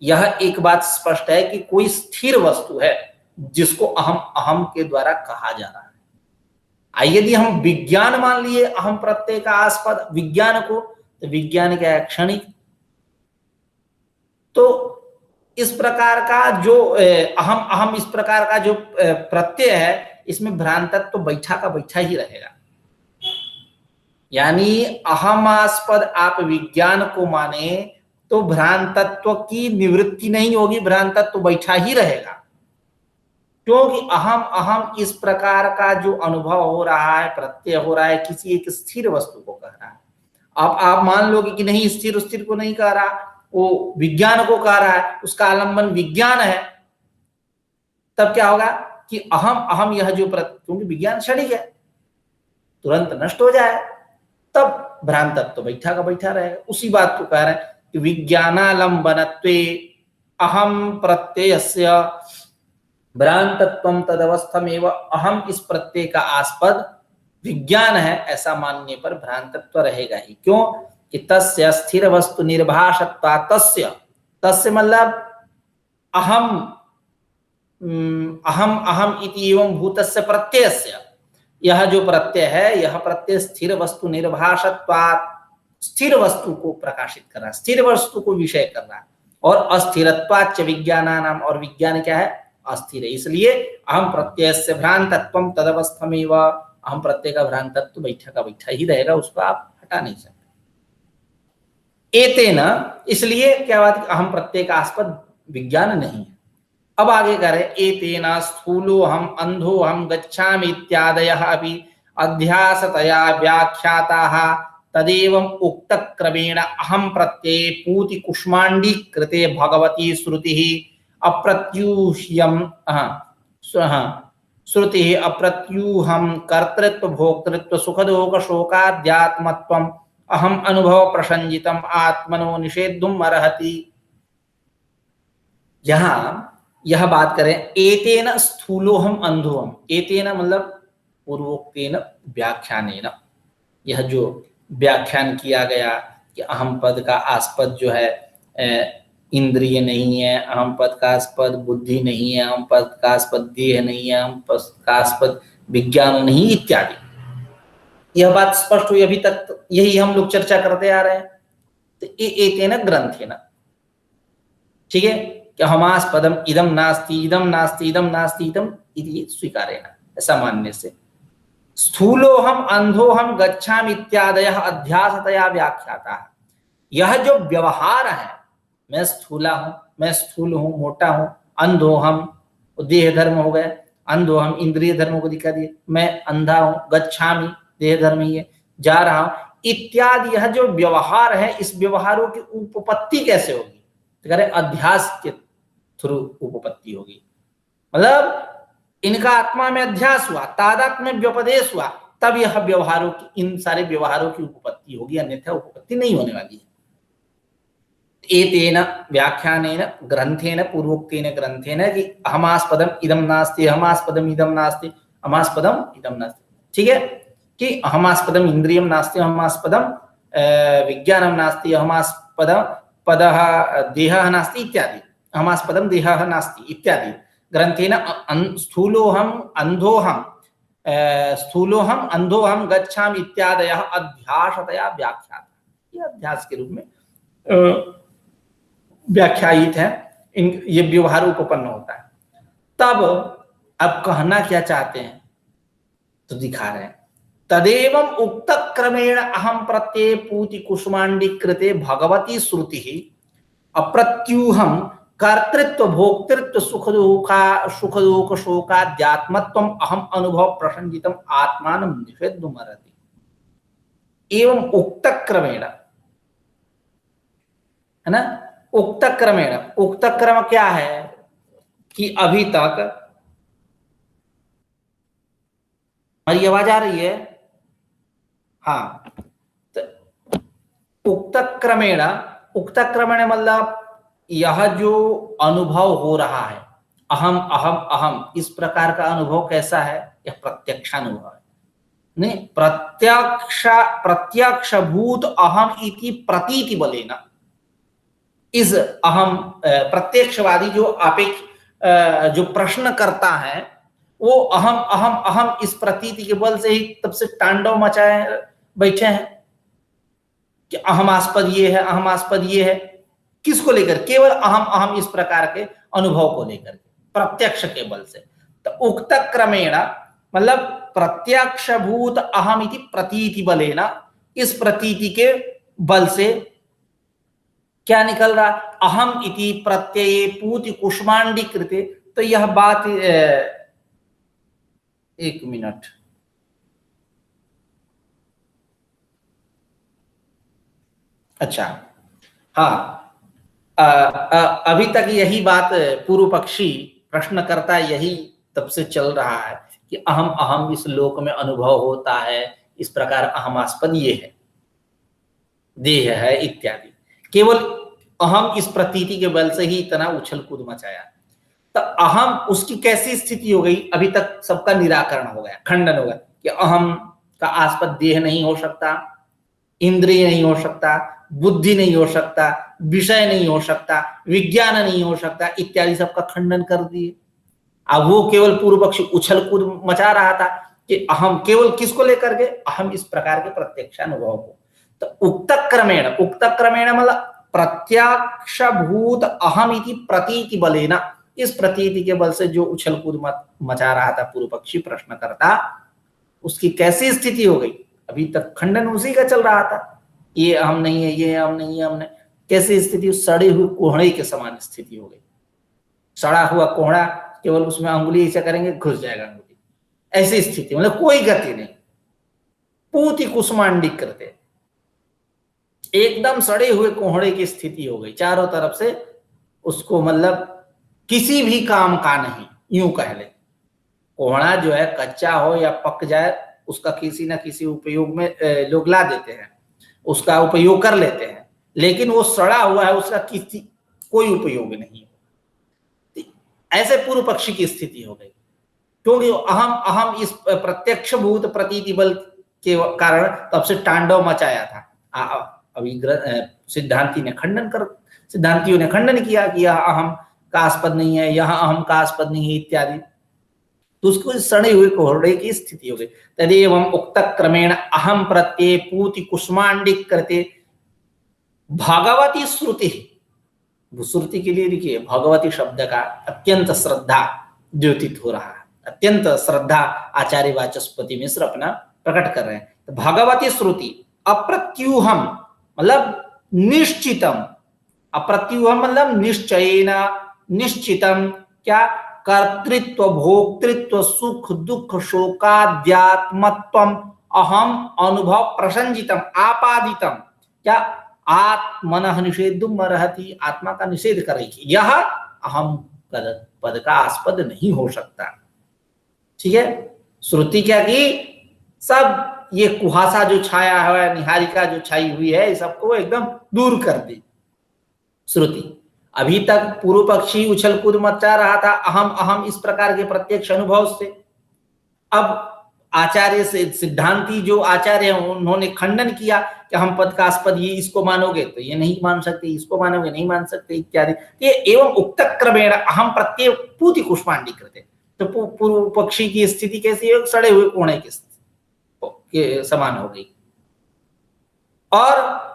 यह एक बात स्पष्ट है कि कोई स्थिर वस्तु है जिसको अहम अहम के द्वारा कहा जा रहा है। यदि हम विज्ञान मान लिए अहम प्रत्यय का आस्पद विज्ञान को, तो विज्ञान क्या है? क्षणिक। तो इस प्रकार का जो अहम अहम इस प्रकार का जो प्रत्यय है, इसमें भ्रांतत्व तो बैठा का बैठा ही रहेगा। यानी अहमास्पद आप विज्ञान को माने तो भ्रांतत्व की निवृत्ति नहीं होगी, भ्रांतत्व बैठा ही रहेगा। क्योंकि अहम अहम इस प्रकार का जो अनुभव हो रहा है, प्रत्यय हो रहा है, किसी एक स्थिर वस्तु को कह रहा है। आप मान लोगे कि नहीं, स्थिर स्थिर को नहीं कह रहा, वो विज्ञान को कह रहा है, उसका आलंबन विज्ञान है। तब क्या होगा कि अहम अहम यह जो क्योंकि विज्ञान क्षणिक है, तुरंत नष्ट हो जाए, तब भ्रांतत्व तो बैठा का बैठा रहेगा। उसी बात को कह रहे हैं कि विज्ञानालंबनत्वे अहम प्रत्ययस्य भ्रांतत्वं तदवस्थमेव। अहम इस प्रत्यय का आस्पद विज्ञान है, ऐसा मानने पर भ्रांतत्व रहेगा ही। क्यों? कि तस्य स्थिर वस्तु निर्भाषत्वा, तस्य तस्य मतलब अहम अहम अहम इति एवं भूतस्य प्रत्ययस्य, यह जो प्रत्यय है यह प्रत्यय स्थिर वस्तु निर्भाषत्वा, स्थिर वस्तु को प्रकाशित कर रहा है, स्थिर वस्तु को विषय कर रहा है। और अस्थिरत्वाच्च विज्ञानानाम, और विज्ञान क्या है? अस्थिर है। इसलिए अहम प्रत्ययस्य भ्रांतत्वं तदवस्थमेव, अहम प्रत्यय का भ्रांतत्व बैठा का बैठा ही रहेगा, उसको आप हटा नहीं सकते। एतेन, इसलिए क्या बात? अहम प्रत्यय का आस्पद विज्ञान नहीं है। अब आगे करें, एतेन स्थूलो हम अंधो हम गच्छामि इत्यादयः अपि अध्यासतया व्याख्याताः तदेवं उक्त क्रमेण अहम प्रत्यये पूति कुष्मांडी कृते भगवती श्रुतिः अप्रत्यूह्यम श्रुतिः अप्रत्यूहम कर्तृत्व भोक्तृत्व सुखदोष शोकाध्यात्मत्वम् अहम अनुभव प्रसंजितम आत्मनो निषेधुम अर्हति। यहाँ यह बात करें, एतेन स्थूलोहम अंधोहम, एतेन मतलब पूर्वोक्तेन व्याख्यानेन, यह जो व्याख्यान किया गया कि अहम पद का आस्पद जो है इंद्रिय नहीं है, अहम पद का आस्पद बुद्धि नहीं है, अहम पद का आस्पद देह नहीं है, अहम पद का आस्पद विज्ञान नहीं इत्यादि, यह बात स्पष्ट हुई। अभी तक तो यही हम लोग चर्चा करते आ रहे हैं। तो एतेन ग्रंथेन, ठीक है, कि हमास्पदम इदम नास्ति इदम नास्ति इदम नास्ति इदम इति स्वीकारेण, सामान्य से स्थूलोहम अंधोहम गच्छामि इत्यादयः अध्यासतया व्याख्याता। यह जो व्यवहार है, मैं स्थूला हूं, मैं स्थूल हूं, मोटा हूं, अंधोहम देह धर्म हो गया, अंधोहम इंद्रिय धर्मों को दिखा दिए, मैं अंधा हूं, गच्छामि देह धर्म ही है, जा रहा हूं इत्यादि, यह जो व्यवहार है, इस व्यवहारों की उपपत्ति कैसे होगी? तो कह रहे अध्यास के थ्रू उपपत्ति होगी। मतलब इनका आत्मा में अध्यास हुआ, तादात्म्य में व्यपदेश हुआ, तब यह व्यवहारों की, इन सारे व्यवहारों की उपपत्ति होगी, अन्यथा उपपत्ति नहीं होने वाली है। एतेन व्याख्यानेन ग्रंथेन पूर्वोक्तेन ग्रंथेन कि अहमास्पदम इदम नास्ति अहमास्पदम इदम नास्ति अहमास्पदम इदम नास्ति, ठीक है, कि अहमास्पदम इंद्रियम नास्ति अहमास्पदम विज्ञानम नास्ति अहमास्पदम पदः देहः नास्ति इत्यादि, अहमास्पदम देहः नास्ति इत्यादि ग्रंथेन स्थूलोहम अंधोहम गच्छामि इत्यादयः अध्यासतया व्याख्याता, ये अध्यास के रूप में व्याख्यायित है, ये व्यवहार उपपन्न होता है। तब अब कहना क्या चाहते हैं तो दिखा रहे हैं, तदेवं उक्त क्रमेण अहम प्रत्यय पूति कुसुमांडी कृते भगवती श्रुति अप्रत्यूहम कर्तृत्व भोक्तृत्व सुख दुख शोकाध्यात्मत्वम अहम अनुभव प्रसंजितम आत्मानं निषेधुमर्हति। एवं उक्त क्रमेण, है ना, उक्त क्रमेण, उक्त क्रम क्या है कि अभी तक, हमारी आवाज आ रही है? हाँ, तो उक्त क्रमेण मतलब यह जो अनुभव हो रहा है, अहम अहम अहम, इस प्रकार का अनुभव कैसा है? यह प्रत्यक्षानुभव है। नहीं, प्रत्यक्षभूत अहम इति प्रतीति बलेन, इस अहम प्रत्यक्षवादी जो जो प्रश्न करता है, वो अहम अहम अहम इस प्रतीति के बल से ही तब से तांडव मचाए बैठे हैं कि अहमास्पद ये है, अहमास्पद ये है। किसको लेकर? केवल अहम अहम इस प्रकार के अनुभव को लेकर, प्रत्यक्ष के बल से। तो उक्त क्रमेण मतलब प्रत्यक्षभूत अहम इति प्रतीति बलेन, इस प्रतीति के बल से क्या निकल रहा? अहम इति प्रत्यये पूति कुष्मांडी कृते। तो यह बात, एक मिनट, अच्छा हाँ, अभी तक यही बात पूर्व पक्षी प्रश्नकर्ता यही तब से चल रहा है कि अहम अहम इस लोक में अनुभव होता है, इस प्रकार अहमास्पद ये है, देह है इत्यादि। केवल अहम इस प्रतीति के बल से ही इतना उछल कूद मचाया। तो अहम उसकी कैसी स्थिति हो गई? अभी तक सबका निराकरण हो गया, खंडन हो गया कि अहम का आस्पद देह नहीं हो सकता, इंद्रिय नहीं हो सकता, बुद्धि नहीं हो सकता, विषय नहीं हो सकता, विज्ञान नहीं हो सकता इत्यादि सबका खंडन कर दिए। अब वो केवल पूर्व पक्षी उछल कूद मचा रहा था कि अहम केवल किसको लेकर के? अहम इस प्रकार के प्रत्यक्षानुभव को। तो उक्त क्रमेण मतलब प्रत्यक्षभूत अहम इति प्रतीति बलेन, इस प्रतीति के बल से जो उछल कूद मचा रहा था पूर्व पक्षी प्रश्नकर्ता, उसकी कैसी स्थिति हो गई? अभी तक खंडन उसी का चल रहा था, ये अहम नहीं है, ये अहम नहीं है, हमने कैसी स्थिति? सड़े हुए कोहड़े के समान स्थिति हो गई। सड़ा हुआ कोहड़ा, केवल उसमें अंगुली ऐसा करेंगे घुस जाएगा अंगुली, ऐसी स्थिति, मतलब कोई गति नहीं, पूति कुसुमांडी करते, एकदम सड़े हुए कोहड़े की स्थिति हो गई, चारों तरफ से उसको मतलब किसी भी काम का नहीं, यूं कह ले। कोहड़ा जो है कच्चा हो या पक जाए, उसका किसी ना किसी उपयोग में लोग ला देते हैं, उसका उपयोग कर लेते हैं, लेकिन वो सड़ा हुआ है, उसका किसी कोई उपयोग नहीं। ऐसे पूर्व पक्षी की स्थिति हो गई, क्योंकि अहम अहम इस प्रत्यक्ष भूत प्रतीति बल के कारण तब से तांडव मचाया था। अभी सिद्धांतियों ने खंडन किया कि यह अहम का आस्पद नहीं है, यह अहम का आस्पद नहीं है इत्यादि, तो उसको सड़े हुए कोहड़े की स्थिति हो गई। तदेवं उक्त क्रमेण अहम प्रत्यय पूति कुसुमांडिक करते भगवती श्रुति। श्रुति के लिए देखिए भगवती शब्द का अत्यंत श्रद्धा द्योतित हो रहा है, अत्यंत श्रद्धा आचार्य वाचस्पति मिश्र अपना प्रकट कर रहे हैं। तो भगवती श्रुति अप्रत्यूहम मतलब निश्चितम, अप्रत्यूहम मतलब निश्चयेन निश्चितम, क्या कर्तृत्व भोक्तृत्व सुख दुख शोकाद्यात्मत्वम अहम अनुभव प्रसंजितम आपादितम, क्या आत्मनः निषेधुम रहती, आत्मा का निषेध करेगी, यह अहम पद का आस्पद नहीं हो सकता। ठीक है, श्रुति क्या की सब ये कुहासा जो छाया है, निहारिका जो छाई हुई है, इस सबको एकदम दूर कर दी श्रुति। अभी तक पूर्व पक्षी उछल कूद मचा रहा था अहम अहम इस प्रकार के प्रत्यक्ष अनुभव से। अब आचार्य से सिद्धांती जो आचार्य हैं उन्होंने खंडन किया कि हम पद का आस्पद ये इसको मानोगे तो ये नहीं मान सकते, इसको मानोगे नहीं मान सकते इत्यादि। ये एवं उक्त क्रमेण अहम प्रत्यय पूति कुसुमांडी करते, तो पूर्व पक्षी की स्थिति कैसी है, सड़े हुए कोहड़े के समान हो गई। और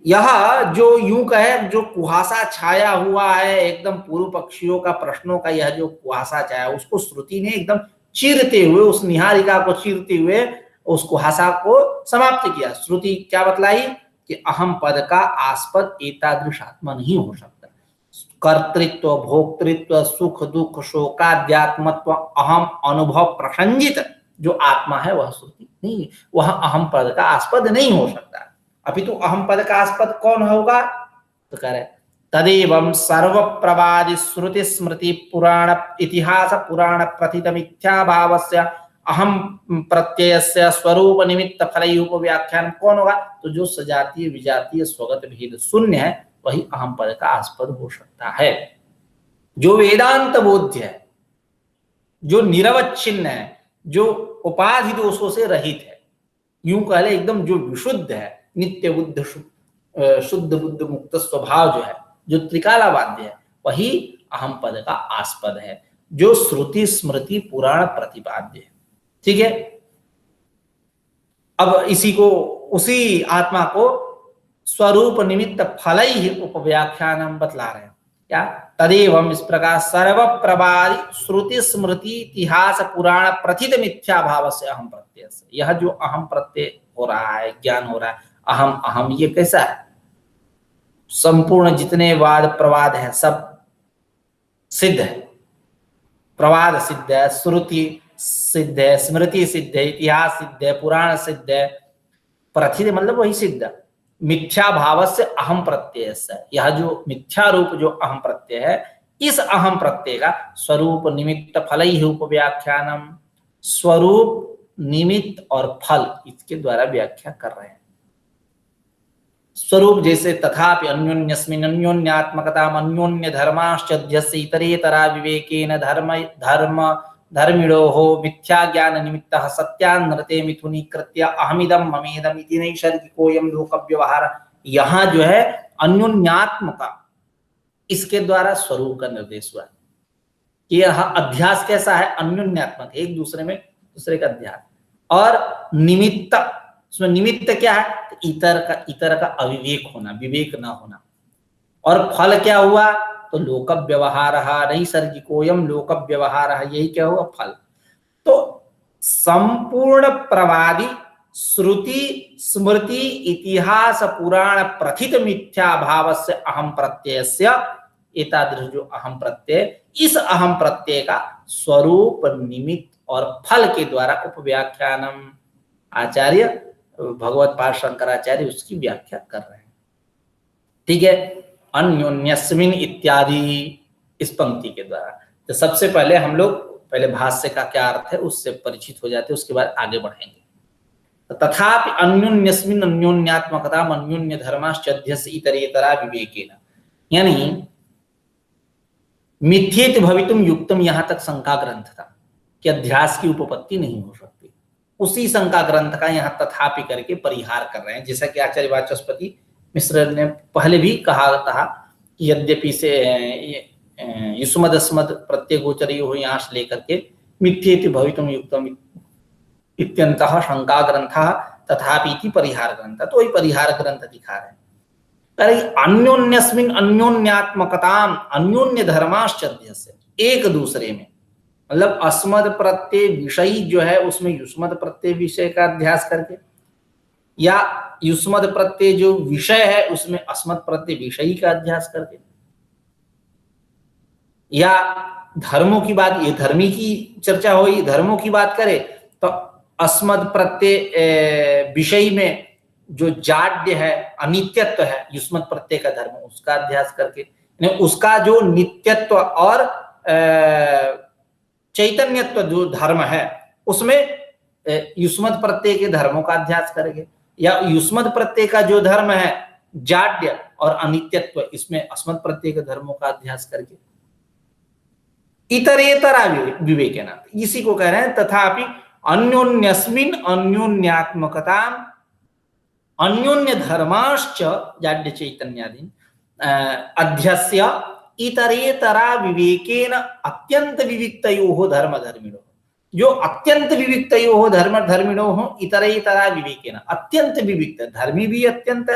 यह जो यूं कहे जो कुहासा छाया हुआ है एकदम पूर्व पक्षियों का प्रश्नों का, यह जो कुहासा छाया उसको श्रुति ने एकदम चीरते हुए, उस निहारिका को चीरते हुए उस कुहासा को समाप्त किया। श्रुति क्या बतलाई कि अहम पद का आस्पद एतादृश आत्मा नहीं हो सकता। कर्तृत्व भोक्तृत्व सुख दुख शोकाद्यात्मत्व अहम अनुभव प्रसंजित जो आत्मा है वह श्रुति नहीं, वह अहम पद का आस्पद नहीं हो सकता। अभी तो अहम पद का आस्पद कौन होगा, तो कह रहे तदेवं सर्व प्रवादि श्रुति स्मृति पुराण इतिहास पुराण प्रथित मिथ्या भावस्य अहम प्रत्ययस्य स्वरूप निमित्त फलयूप व्याख्यान कौन होगा, तो जो सजातीय विजातीय स्वगत भेद शून्य है वही अहम पद का आस्पद हो सकता है। जो वेदांत बोध्य है, जो निरवच्छिन्न है, जो उपाधि दोषों से रहित है, यूं कह ले एकदम जो विशुद्ध है, नित्य बुद्ध शुद्ध बुद्ध मुक्त स्वभाव जो है, जो त्रिकालावाद्य है, वही अहम पद का आस्पद है, जो श्रुति स्मृति पुराण प्रतिपाद्य है। ठीक है, अब इसी को उसी आत्मा को स्वरूप निमित्त फलैहि उपव्याख्यानम बतला रहे हैं। क्या तदेवं इस प्रकार सर्व प्रवादि श्रुति स्मृति इतिहास पुराण प्रथित मिथ्या भाव से अहम प्रत्यय से, यह जो अहम प्रत्यय हो रहा है, ज्ञान हो रहा है अहम अहम, ये कैसा है, संपूर्ण जितने वाद प्रवाद है सब सिद्ध है, प्रवाद सिद्ध है, श्रुति सिद्ध है, स्मृति सिद्ध है, इतिहास सिद्ध है, पुराण सिद्ध है, प्रथित मतलब वही सिद्ध, मिथ्या भाव से अहम प्रत्यय से, यह जो मिथ्या रूप जो अहम प्रत्यय है, इस अहम प्रत्यय का स्वरूप निमित्त फल ही उपव्याख्यानम, स्वरूप निमित्त और फल इसके द्वारा व्याख्या कर रहे हैं। स्वरूप जैसे तथापि अन्योन्यस्मिन् अन्योन्यात्मकताम अन्योन्य धर्माश्चध्यस्य इतरेतरा विवेकेन धर्मिणो हो मिथ्या ज्ञान निमित्तः सत्यान्नृते मिथुनीकृत्य अहमिदं ममेदं इति नैसर्गिकोऽयं लोक व्यवहार, यहाँ जो है अन्योन्यात्मका इसके द्वारा स्वरूप का निर्देश हुआ है कि यह अध्यास कैसा है, अन्योन्यात्मक, एक दूसरे में दूसरे का अध्यास, और निमित्त, उसमें निमित्त क्या है, इतर का अविवेक होना, विवेक न होना, और फल क्या हुआ, तो लोक व्यवहार नैसर्गिकोयम लोक व्यवहार, यही क्या हुआ फल। तो संपूर्ण प्रवादी श्रुति स्मृति इतिहास पुराण प्रथित मिथ्या भाव से अहम प्रत्यय से एतादृश जो अहम प्रत्यय, इस अहम प्रत्यय का स्वरूप, निमित्त और फल के द्वारा उपव्याख्यानम, आचार्य भगवत पाद शंकराचार्य उसकी व्याख्या कर रहे हैं। ठीक है, अन्योन्यस्मिन इत्यादि इस पंक्ति के द्वारा। तो सबसे पहले हम लोग पहले भाष्य का क्या अर्थ है उससे परिचित हो जाते हैं, उसके बाद आगे बढ़ेंगे। तथापि अन्योन्यस्मिन अन्योन्यात्मकता अन्योन्य धर्माश्चध्यस्य इतरेतरा विवेकेन, यानी मिथ्येत भवितुम युक्तम, यहां तक शंका ग्रंथ था कि अध्यास की उपपत्ति नहीं हो सकती। उसी शंका ग्रंथ का यहाँ तथापि करके परिहार कर रहे हैं, जैसा कि आचार्य वाचस्पति मिश्र ने पहले भी कहा था कि यद्यपि से युष्मद अस्मद प्रत्यय गोचरी हो, यहाँ से लेकर के मिथ्येति भवितुम युक्तम इत्यंतः शंका ग्रंथ तथापि परिहार ग्रंथ, तो वही परिहार ग्रंथ दिखा रहे हैं। अन्योन्यस्मिन अन्योन्यात्मकताम अन्योन्य धर्माश्चर्य, एक दूसरे में, मतलब अस्मद प्रत्यय विषयी जो है उसमें युष्मद प्रत्यय विषय का अध्यास करके, या युष्मद प्रत्यय जो विषय है उसमें अस्मद प्रत्यय विषयी का अध्यास करके, या धर्मों की बात, ये धर्मी की चर्चा हुई, धर्मों की बात करें तो अस्मद प्रत्यय विषयी में जो जाड्य है, अनित्यत्व है, युष्मद प्रत्यय का धर्म, उसका अध्यास करके, उसका जो नित्यत्व और चैतन्यत्व जो धर्म है उसमें युष्मद प्रत्यय के धर्मों का अध्यास करेंगे, या युष्मद प्रत्यय का जो धर्म है जाड्य और अनित्यत्व, इसमें अस्मद प्रत्यय के धर्मों का अध्यास करके इतरेतरा विवेकेन, इसी को कह रहे हैं तथापि अन्योन्यस्मिन अन्योन्यात्मकता अन्योन्य धर्माश्च जाड्य चैतन्यादि अध्यस्य इतरेतरा विवेकेन अत्यंत विविक्तयोः धर्म धर्मिणोः, जो अत्यंत विविक्तयोः धर्म धर्मिणोः इतरेतरा विवेकेन, अत्यंत विविक्त, धर्मी भी अत्यंत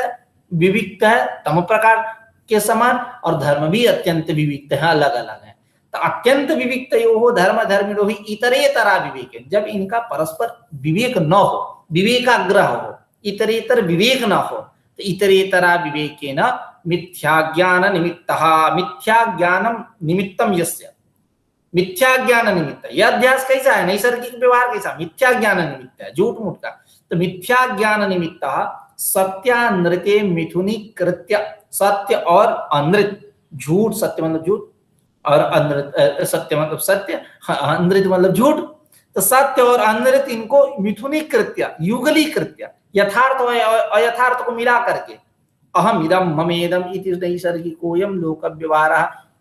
विविक्त है तम प्रकार के समान, और धर्म भी अत्यंत विविक्त है, अलग अलग है। तो अत्यंत विविक्तयोः धर्म धर्मिणोः इतरेतरा विवेकेन, जब इनका परस्पर विवेक न हो, विवेकाग्रह हो, इतरेतर विवेक न हो, तो इतरेतरा विवेकेन मिथ्या ज्ञान निमित्तः, मिथ्या ज्ञानम निमित्तम यस्य, मिथ्या ज्ञान निमित्त, यह अध्यास कैसा है, नैसर्गिक व्यवहार कैसा, मिथ्या ज्ञान निमित्त है, झूठ मूठ का, तो मिथ्या ज्ञान निमित्तः सत्यानृते मिथुनी कृत्य, सत्य और अनृत, झूठ, सत्य मतलब झूठ और अनृत, सत्य मतलब सत्य, अनृत मतलब झूठ, तो सत्य और अनृत इनको मिथुनी कृत्य, युगली कृत्य, यथार्थ और अयथार्थ को मिला करके, अहम इदम ममेदम इति नैसर्गिकोयम लोक व्यवहार,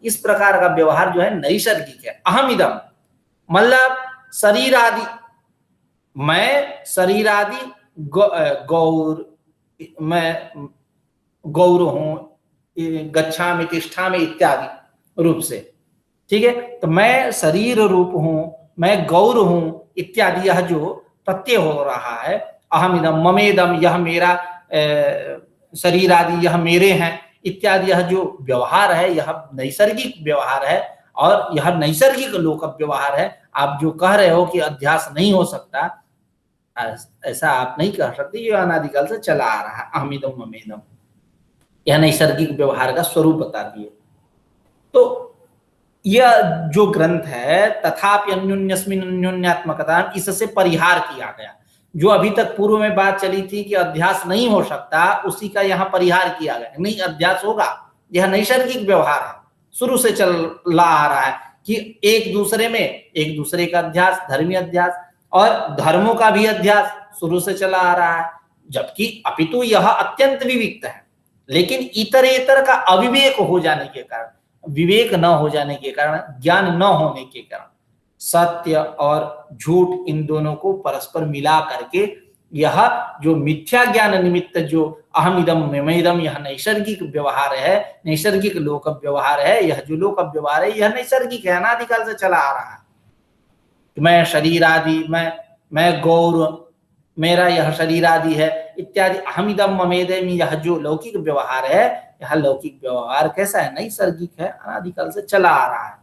इस प्रकार का व्यवहार जो है नैसर्गिक है। अहम इदम मतलब शरीर आदि, मैं शरीर आदि, गौर, मैं गौर हूं, गच्छामि तिष्ठामि इत्यादि रूप से, ठीक है, तो मैं शरीर रूप हूं, मैं गौर हूं इत्यादि, यह जो प्रत्यय हो रहा है, अहम इदम ममेदम, यह मेरा शरीर आदि, यह मेरे हैं इत्यादि, यह जो व्यवहार है यह नैसर्गिक व्यवहार है, और यह नैसर्गिक लोक व्यवहार है। आप जो कह रहे हो कि अध्यास नहीं हो सकता, ऐसा आप नहीं कह सकते, ये अनादिकाल से चला आ रहा है, अहम इदम ममेदम, यह नैसर्गिक व्यवहार का स्वरूप बता दिए। तो यह जो ग्रंथ है तथापि अन्योन्यस्मिन अन्योन्यात्मकता, इससे परिहार किया गया, जो अभी तक पूर्व में बात चली थी कि अध्यास नहीं हो सकता, उसी का यहाँ परिहार किया गया, नहीं अध्यास होगा, यह नैसर्गिक व्यवहार है, शुरू से चला आ रहा है कि एक दूसरे में, एक दूसरे का अध्यास, धर्मी अध्यास और धर्मों का भी अध्यास शुरू से चला आ रहा है, जबकि अपितु यह अत्यंत विविक्त है, लेकिन इतरेतर का अविवेक हो जाने के कारण, विवेक न हो जाने के कारण, ज्ञान न होने के कारण, सत्य और झूठ इन दोनों को परस्पर मिला करके यह जो मिथ्या ज्ञान निमित्त जो अहम इदम ममेदम, यह नैसर्गिक व्यवहार है, नैसर्गिक लोक व्यवहार है, यह जो लोक व्यवहार है यह नैसर्गिक है, अनादिकाल से चला आ रहा है। मैं शरीर आदि, मैं गौर, मेरा यह शरीर आदि है इत्यादि, अहम इदम ममेदम, यह जो लौकिक व्यवहार है, यह लौकिक व्यवहार कैसा है, नैसर्गिक है, अनादिकाल से चला आ रहा है,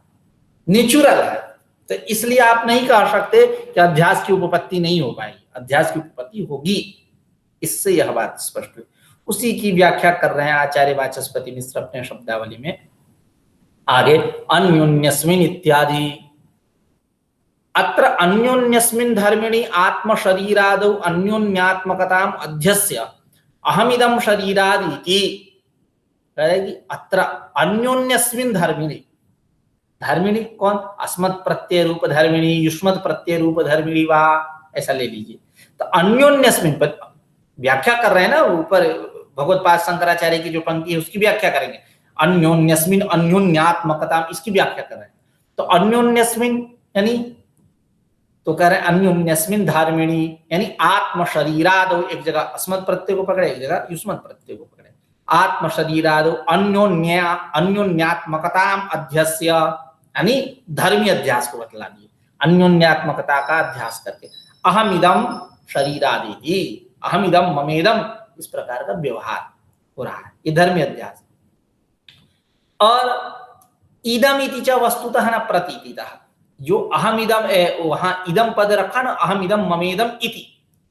नेचुरल है। तो इसलिए आप नहीं कह सकते कि अध्यास की उपपत्ति नहीं हो पाएगी, अध्यास की उपपत्ति होगी, इससे यह बात स्पष्ट हुई। उसी की व्याख्या कर रहे हैं आचार्य वाचस्पति मिश्र अपने शब्दावली में। आगे अन्योन्यस्मिन् इत्यादि। अत्र अन्योन्यस्मिन् धर्मिणि आत्मशरीरादौ अन्योन्यात्मकताम् अध्यस्य अहमिदं शरीरादीति। कहेगी अत्र अन्योन्यस्मिन् धर्मिणि, धर्मिणी कौन? अस्मत् प्रत्यय रूप धर्मिणी, युष्मत् प्रत्यय रूप धर्मिणी वा, ऐसा ले लीजिए। तो अन्योन्यस्मिन् पर व्याख्या कर रहे हैं ना, ऊपर भगवत्पाद शंकराचार्य की जो पंक्ति है उसकी व्याख्या करेंगे। अन्योन्यस्मिन् अन्योन्यात्मकता, इसकी व्याख्या कर रहे हैं। तो अन्योन्यस्मिन् यानी, तो कह रहे हैं अन्योन्यस्मिन् धर्मिणी यानी आत्म शरीरादौ, एक जगह अस्मत् प्रत्यय को पकड़े, एक जगह युष्मत् प्रत्यय को पकड़े। आत्म शरीरादौ अन्योन्यात्मकताम अध्यस्य यानी धर्मी अध्यास को बतला दिए, अन्योन्यात्मकता का अध्यास करके। अहम इदम शरीरादि, अहम इदम ममेदम, इस प्रकार का व्यवहार हो रहा है, ये धर्मी अध्यास। और इदम इति च वस्तुतः न प्रतीतितः, जो अहम इदम वहां इदम पद रखा ना, अहम इदम ममेदम इति,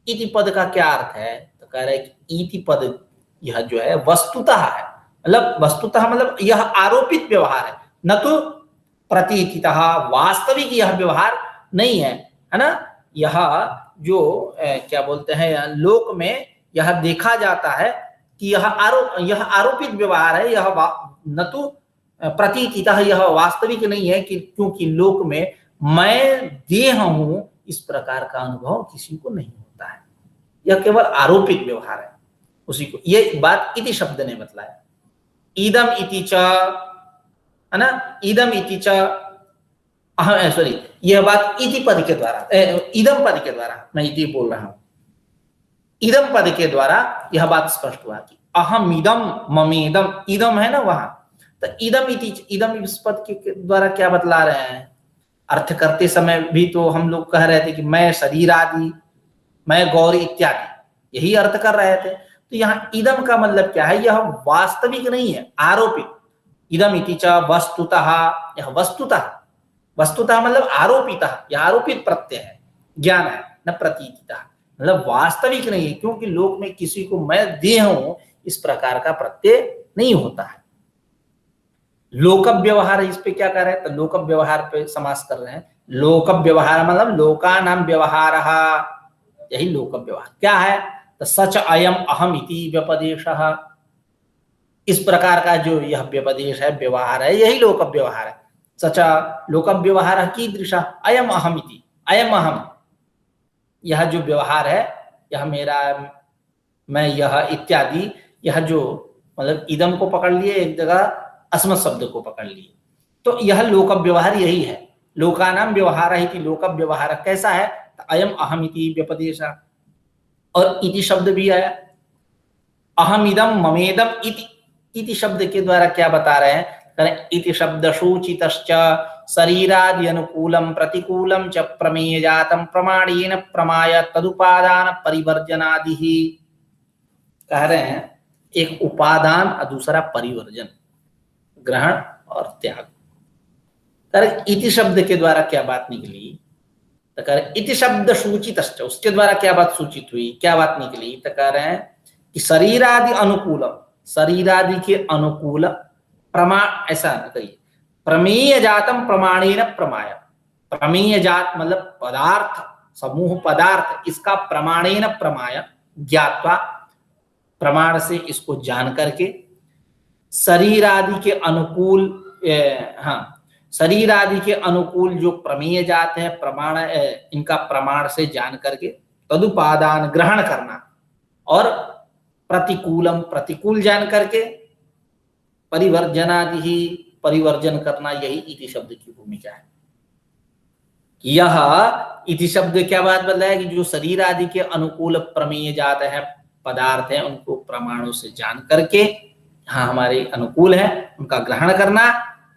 इति पद का क्या अर्थ है? तो कह रहे हैं कि इति पद यह जो है वस्तुतः है, मतलब वस्तुतः मतलब यह आरोपित व्यवहार है, न तो प्रतीतितः, वास्तविक यह व्यवहार नहीं है, है ना। यह जो क्या बोलते हैं, लोक में यह देखा जाता है कि यह आरोपित व्यवहार है, यह न तो प्रतीतितः, यह वास्तविक नहीं है कि, क्योंकि लोक में मैं देह हूं इस प्रकार का अनुभव किसी को नहीं होता है, यह केवल आरोपित व्यवहार है उसी को। ये बात इति शब्द ने बतलाया। इदम इति च, है ना, इदम इति च, सॉरी, यह बात इति पद के द्वारा, इदम पद के द्वारा, मैं इति बोल रहा हूं, इदम पद के द्वारा यह बात स्पष्ट हुआ कि अहम इदम ममेदम, इदम है ना वहां, तो इदम इति, इदम इस पद के द्वारा क्या बतला रहे हैं? अर्थ करते समय भी तो हम लोग कह रहे थे कि मैं शरीर आदि, मैं गौरी इत्यादि, यही अर्थ कर रहे थे। तो यहाँ इदम का मतलब क्या है? यह वास्तविक नहीं है, आरोपित। इदम इति च वस्तुतः, यह वस्तुतः, वस्तुतः मतलब आरोपितः, यह आरोपित प्रत्यय है, ज्ञान है, न प्रतीतितः, मतलब वास्तविक नहीं है, क्योंकि लोक में किसी को मैं देह हूं इस प्रकार का प्रत्यय नहीं होता है। लोक व्यवहार, इस पे क्या कर रहे हैं? तो लोक व्यवहार पे समास कर रहे हैं। लोक व्यवहार मतलब लोका नाम व्यवहार, यही लोक व्यवहार क्या है? तो सच अयम अहम इति व्यपदेशः, इस प्रकार का जो यह व्यपदेश है, व्यवहार है, यही लोक व्यवहार है। सच लोक व्यवहार कीदृशः? अयम अहम इति, अयम अहम, यह जो व्यवहार है, यह मेरा, मैं, यह इत्यादि, यह जो मतलब इदम को पकड़ लिए एक जगह, अस्मत् शब्द को पकड़ लिए, तो यह लोक व्यवहार यही है। लोकानाम व्यवहार है कि लोक व्यवहार कैसा है? तो अयम अहम इति व्यपदेश, और इति शब्द भी आया, अहम इदम ममेदम इति, इति शब्द के द्वारा क्या बता रहे हैं? इति शब्द सूचितश्च शरीरादि अनुकूलम प्रतिकूलम च प्रमेय जातम प्रमाणेन प्रमाय तदुपादान परिवर्जनादि ही। कह रहे हैं एक उपादान और दूसरा परिवर्जन, ग्रहण और त्याग। कर इति शब्द के द्वारा क्या बात निकली? तो कह रहे इति शब्द सूचितश्च, उसके द्वारा क्या बात सूचित हुई, क्या बात निकली? तो कह रहे हैं कि शरीरादि अनुकूलम, शरीरादि के अनुकूल प्रमाण, ऐसा कहिए, प्रमेय जातम प्रमाणेन प्रमाय, प्रमेय जात मतलब पदार्थ, समूह पदार्थ, इसका प्रमाणेन प्रमाय, ज्ञात्वा, प्रमाण से इसको जान करके, शरीर आदि के अनुकूल, शरीर आदि के अनुकूल जो प्रमेय जाते हैं, प्रमाण, इनका प्रमाण से जान करके तदुपादान ग्रहण करना, और प्रतिकूलम प्रतिकूल जान करके परिवर्जनादि ही परिवर्जन करना, यही इति शब्द की भूमिका है। यह इति शब्द क्या बात बताया कि जो शरीर आदि के अनुकूल प्रमेय जाते हैं, पदार्थ हैं, उनको प्रमाणों से जान करके, हाँ हमारे अनुकूल है उनका ग्रहण करना,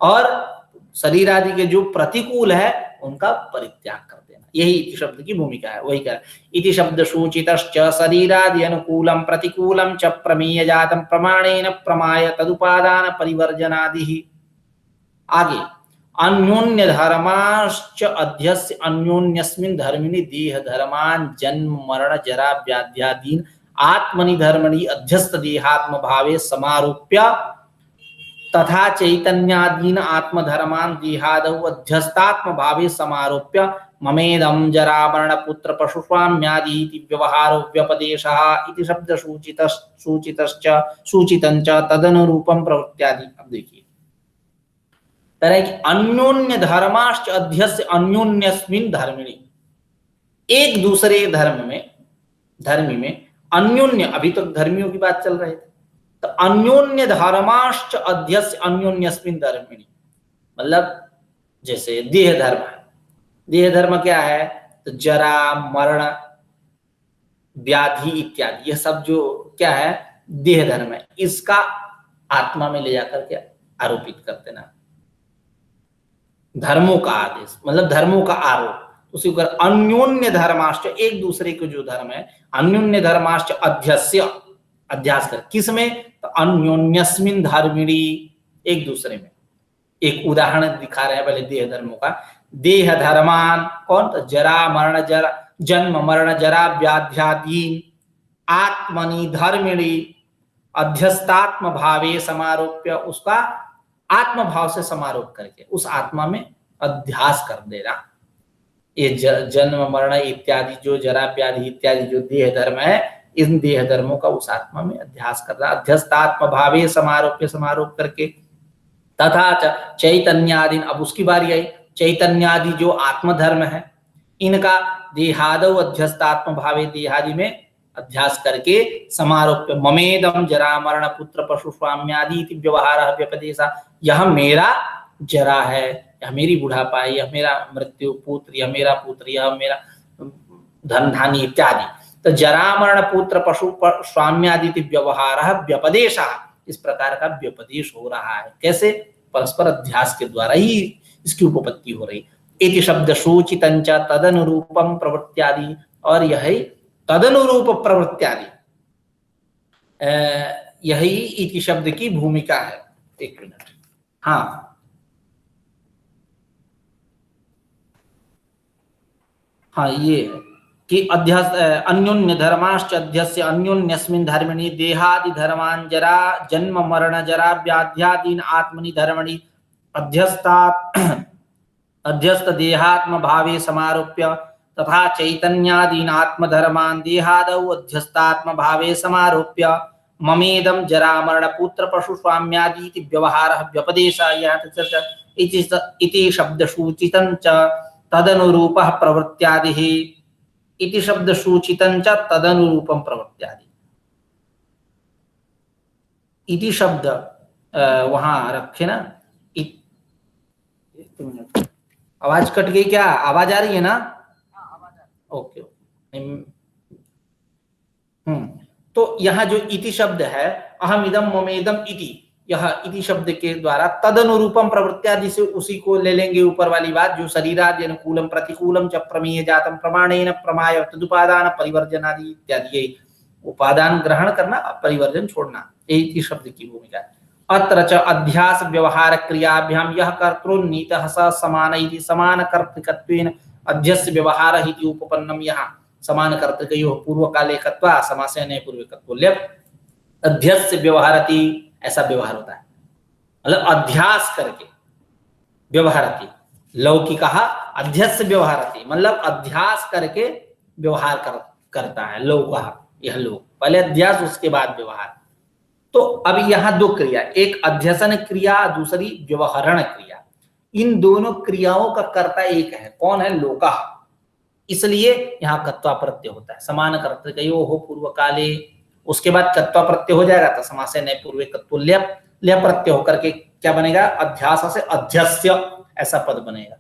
और शरीर आदि के जो प्रतिकूल है उनका परित्याग कर देना, यही इति शब्द की भूमिका है। वही कर इति शब्द सूचितश्च शरीरादि अनुकूलम प्रतिकूलम च प्रमेय जातम प्रमाणेन प्रमाय तदुपादान परिवर्जनादि ही। आगे अन्योन्य धर्माश्च अध्यस्य अन्योन्यस्मिन् धर्मिणि देह धर्मान जन्म मरण जरा व्याध्यादीन आत्मनि धर्मणि अध्यस्त देहात्म भावे समारोप्य तथा चैतन्यादीन आत्मधर्मान देहादौ अध्यस्तात्म भावे समारोप्य ममेदं जरा मरण पुत्र पशुस्वाम्यादि इति व्यवहारो व्यपदेशः इति शब्द सूचितश्च तदनुरूपं प्रवृत्त्यादि। अब देखिए तरह की अन्योन्य धर्माश्च अध्यस्य अन्योन्यस्मिन् धर्मिणि, एक दूसरे धर्मी में अन्योन्य, अभी तक धर्मियों की बात चल रही थी, तो अन्योन्य धर्माश्च अध्यस्य अन्योन्यस्मिन् धर्मिणि मतलब जैसे देह धर्म है। देह धर्म क्या है? तो जरा मरण व्याधि इत्यादि, यह सब जो क्या है देह धर्म है, इसका आत्मा में ले जाकर के आरोपित कर देना। धर्मों का आदेश मतलब धर्मों का आरोप, उसी पर अन्योन्य धर्माश्च, एक दूसरे के जो धर्म है, अन्योन्य धर्माश्च अध्यस्य, अध्यास कर किसमें? तो अन्योन्यस्मिन् धर्मिणि, एक दूसरे में। एक उदाहरण दिखा रहे हैं पहले देह धर्मों का। देह धर्मान कौन? तो जरा मरण, जरा जन्म मरण जरा व्याध्यादीन आत्मनि धर्मिणि अध्यस्तात्म भावे समारोप्य, उसका आत्म भाव से समारोप करके उस आत्मा में अध्यास कर देना। ये जन्म मरण इत्यादि जो जरा व्याधि इत्यादि जो देह धर्म है, इन देह धर्मों का उस आत्मा में अध्यास करना, अध्यस्तात्म भावे समारोप्य, समारोप करके। तथा चैतन्यादि, अब उसकी बारी आई, चैतन्यादि जो आत्मधर्म है, इनका देहादौ अध्यस्तात्म भावे, देहादि में अध्यास करके समारोप्य ममेदम जरा मरण पुत्र पशु स्वाम्यादि इति व्यवहारः व्यपदेशः, यह मेरा जरा है, यह मेरी बुढ़ापा है, यह मेरा मृत्यु, पुत्र यह मेरा पुत्र, यह मेरा धन धानी इत्यादि। तो जरा मरण पुत्र पशु स्वाम्यादि इति व्यवहारः व्यपदेशः, इस प्रकार का व्यपदेश हो रहा है। कैसे? परस्पर अध्यास के द्वारा ही इसकी उपपत्ति हो रही। इति शब्द सूचितंच तदनुरूपम प्रवृत्त्यादि, और यही तदनुरूप प्रवृत्त्यादि, यही इति शब्द की भूमिका है। एक मिनट, हाँ हाँ, ये है कि अध्यस अन्योन्य धर्माश्च अध्यस्य अन्योन्यस्मिन् धर्मिणि देहादि धर्मान जरा जन्म मरण जरा व्याध्यादीन आत्मनि धर्मणि अध्यस्तात् अध्यस्त देहात्म भावे समारोप्य तथा चैतन्यादीन आत्मधर्मान देहादौ अध्यस्तात्म भावे समारोप्य ममेदम जरा मरण पुत्र पशु स्वाम्यादि इति व्यवहारः व्यपदेशः इति शब्द सूचितं च तदनुरूपः प्रवृत्त्यादिः, इति शब्द सूचितं च तदनुरूपं प्रवृत्त्यादि। इति शब्द वहां रखे ना। आवाज कट गई क्या? आवाज आ रही है ना? ओके। तो यहाँ जो इति शब्द है, अहम इदम ममेदम इति, यह इति शब्द के द्वारा तदनुरूपम प्रवृत्त्यादि से उसी को ले लेंगे ऊपर वाली बात, जो शरीरादि अनुकूलम प्रतिकूलम च प्रमेय जातम प्रमाणेन प्रमाय तदुपादान परिवर्जनादि इत्यादि। उपादान ग्रहण करना, परिवर्जन छोड़ना, यही शब्द की भूमिका है। अत्र च अध्यास व्यवहार क्रियाभ्याम यह कर्तृन्नीतः स समान इति समान कर्तृकत्वेन अध्यस्य व्यवहारः इति उपपन्नम। यहाँ समान कर्तृकयोः पूर्वकालेकत्वा समासेन पूर्वकत्वो ल्यप अध्यस्य व्यवहारति, ऐसा व्यवहार होता है, मतलब अध्यास करके व्यवहारति। लौकिकः अध्यस्य व्यवहारति मतलब अध्यास करके व्यवहार करता है। लौकः, यह लोक, पहले अध्यास उसके बाद व्यवहार। तो अब यहाँ दो क्रिया, एक अध्यसन क्रिया, दूसरी व्यवहरण क्रिया। इन दोनों क्रियाओं का कर्ता एक है, कौन है? लोकः। इसलिए यहाँ कत्वा प्रत्यय होता है। समान कर्तृकयोः पूर्व काले, उसके बाद कत्वा प्रत्यय हो जाएगा तो समासे नए पूर्वे कत्व ल्य प्रत्यय होकर के क्या बनेगा? अध्यास से अध्यस्य, ऐसा पद बनेगा।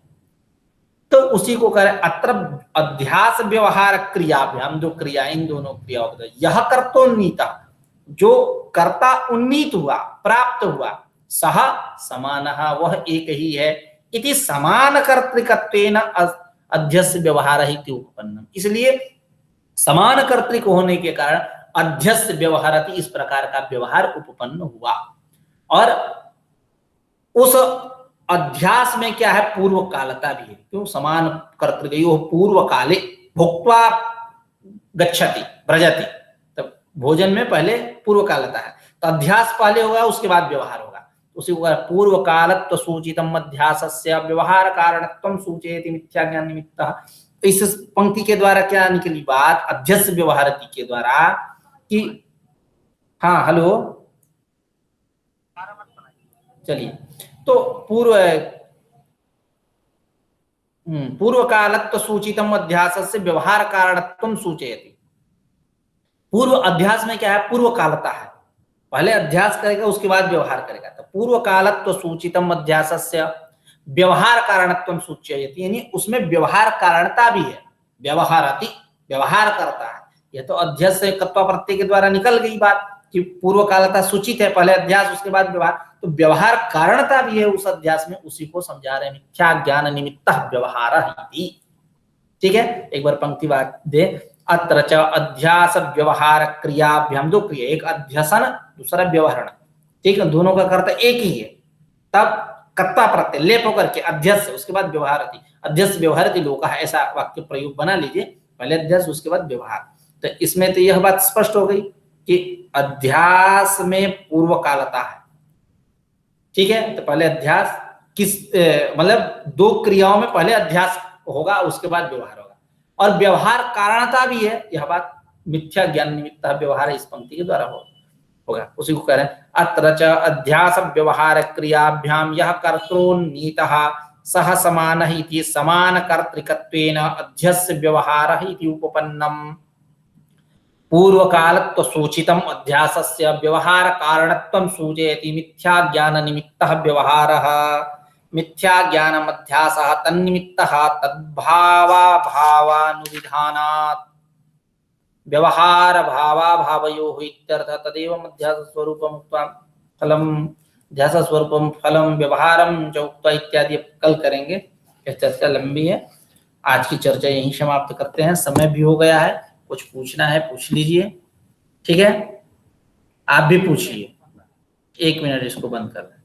तो उसी को कह रहे अत्र अध्यास व्यवहार क्रियाभ्याम, दो क्रिया, इन दोनों क्रियाओं का यह कर्तोन्नीता, जो कर्ता उन्नीत हुआ, प्राप्त हुआ, सह समानः, वह एक ही है। इति समान कर्तृकत्वेन अध्यस्य व्यवहार ही उपपन्नम, इसलिए समान कर्तृक होने के कारण अध्यस्य व्यवहारति, इस प्रकार का व्यवहार उपपन्न हुआ। और उस अध्यास में क्या है? पूर्व कालता भी है। क्यों? समान कर्तृकयोः पूर्व काले भुक्त्वा गच्छति व्रजति, तब भोजन में पहले पूर्व कालता है, तो अध्यास पहले होगा, उसके बाद व्यवहार होगा। उसी को पूर्व कालत्व सूचितम अध्यासस्य व्यवहार कारणत्वम सूचयति मिथ्या ज्ञान निमित्तः। इस पंक्ति के द्वारा क्या निकली बात, अध्यक्ष व्यवहारति के द्वारा कि हाँ हेलो चलिए, तो पूर्व कालत्व सूचितम अध्यासस्य व्यवहार कारणत्वम सूचयति। पूर्व अध्यास में क्या है, पूर्व कालता है, पहले अध्यास करेगा उसके बाद व्यवहार करेगा। तो पूर्व कालत्व सूचितम अध्यासस्य व्यवहार कारणत्वम सूचयति, यानी उसमें व्यवहार कारणता भी है, व्यवहारति व्यवहार करता है। यह तो अध्यक्ष से कत्वा प्रत्यय के द्वारा निकल गई बात कि पूर्व कालता सूचित है, पहले अध्यास उसके बाद व्यवहार, तो व्यवहार कारणता भी है उस अध्यास में, उसी को समझा रहे हैं मिथ्या ज्ञान निमित्तः व्यवहारः इति। ठीक है, एक बार पंक्ति बात दे, अत्र च अध्यास व्यवहार क्रियाभ्याम, दो क्रिया, एक अध्यसन दूसरा व्यवहारण, ठीक है, दोनों का कर्ता एक ही है। तब कर्ता प्रत्यय लेप होकर के अध्यक्ष उसके बाद व्यवहारति, अध्यक्ष व्यवहारति लोकः, ऐसा वाक्य प्रयोग बना लीजिए, पहले अध्यक्ष उसके बाद व्यवहार। तो इसमें तो यह बात स्पष्ट हो गई कि अध्यास में पूर्व कालता है। ठीक है, तो पहले अध्यास किस मतलब दो क्रियाओं में पहले अध्यास होगा उसके बाद व्यवहार होगा, और व्यवहार कारणता भी है, यह बात मिथ्या ज्ञान निमित्तः व्यवहार इस पंक्ति के द्वारा होगा, उसी को कह रहे हैं। अत्र च अध्यास व्यवहार क्रियाभ्याम यह कर्तॄन्नीतः सह समानः इति समान कर्तृकत्वेन अध्यस्य व्यवहारः इति उपपन्नम्। पूर्व कालत्व सूचितम अध्यासस्य व्यवहार कारणत्वं सूचयति मिथ्या ज्ञान निमित्तः व्यवहारः। मिथ्या ज्ञानम अध्यासः तन्निमित्तः तद्भावा भावानुविधानात् व्यवहार भावा भावयोः इत्यर्थः। तदेव अध्यास स्वरूपम उक्त्वा फलम, अध्यास स्वरूपम फलम व्यवहारम च उक्त्वा इत्यादि कल करेंगे, यह चर्चा लंबी है। आज की चर्चा यहीं समाप्त करते हैं, समय भी हो गया है, कुछ पूछना है पूछ लीजिए, ठीक है, आप भी पूछिए। 1 मिनट इसको बंद कर दें।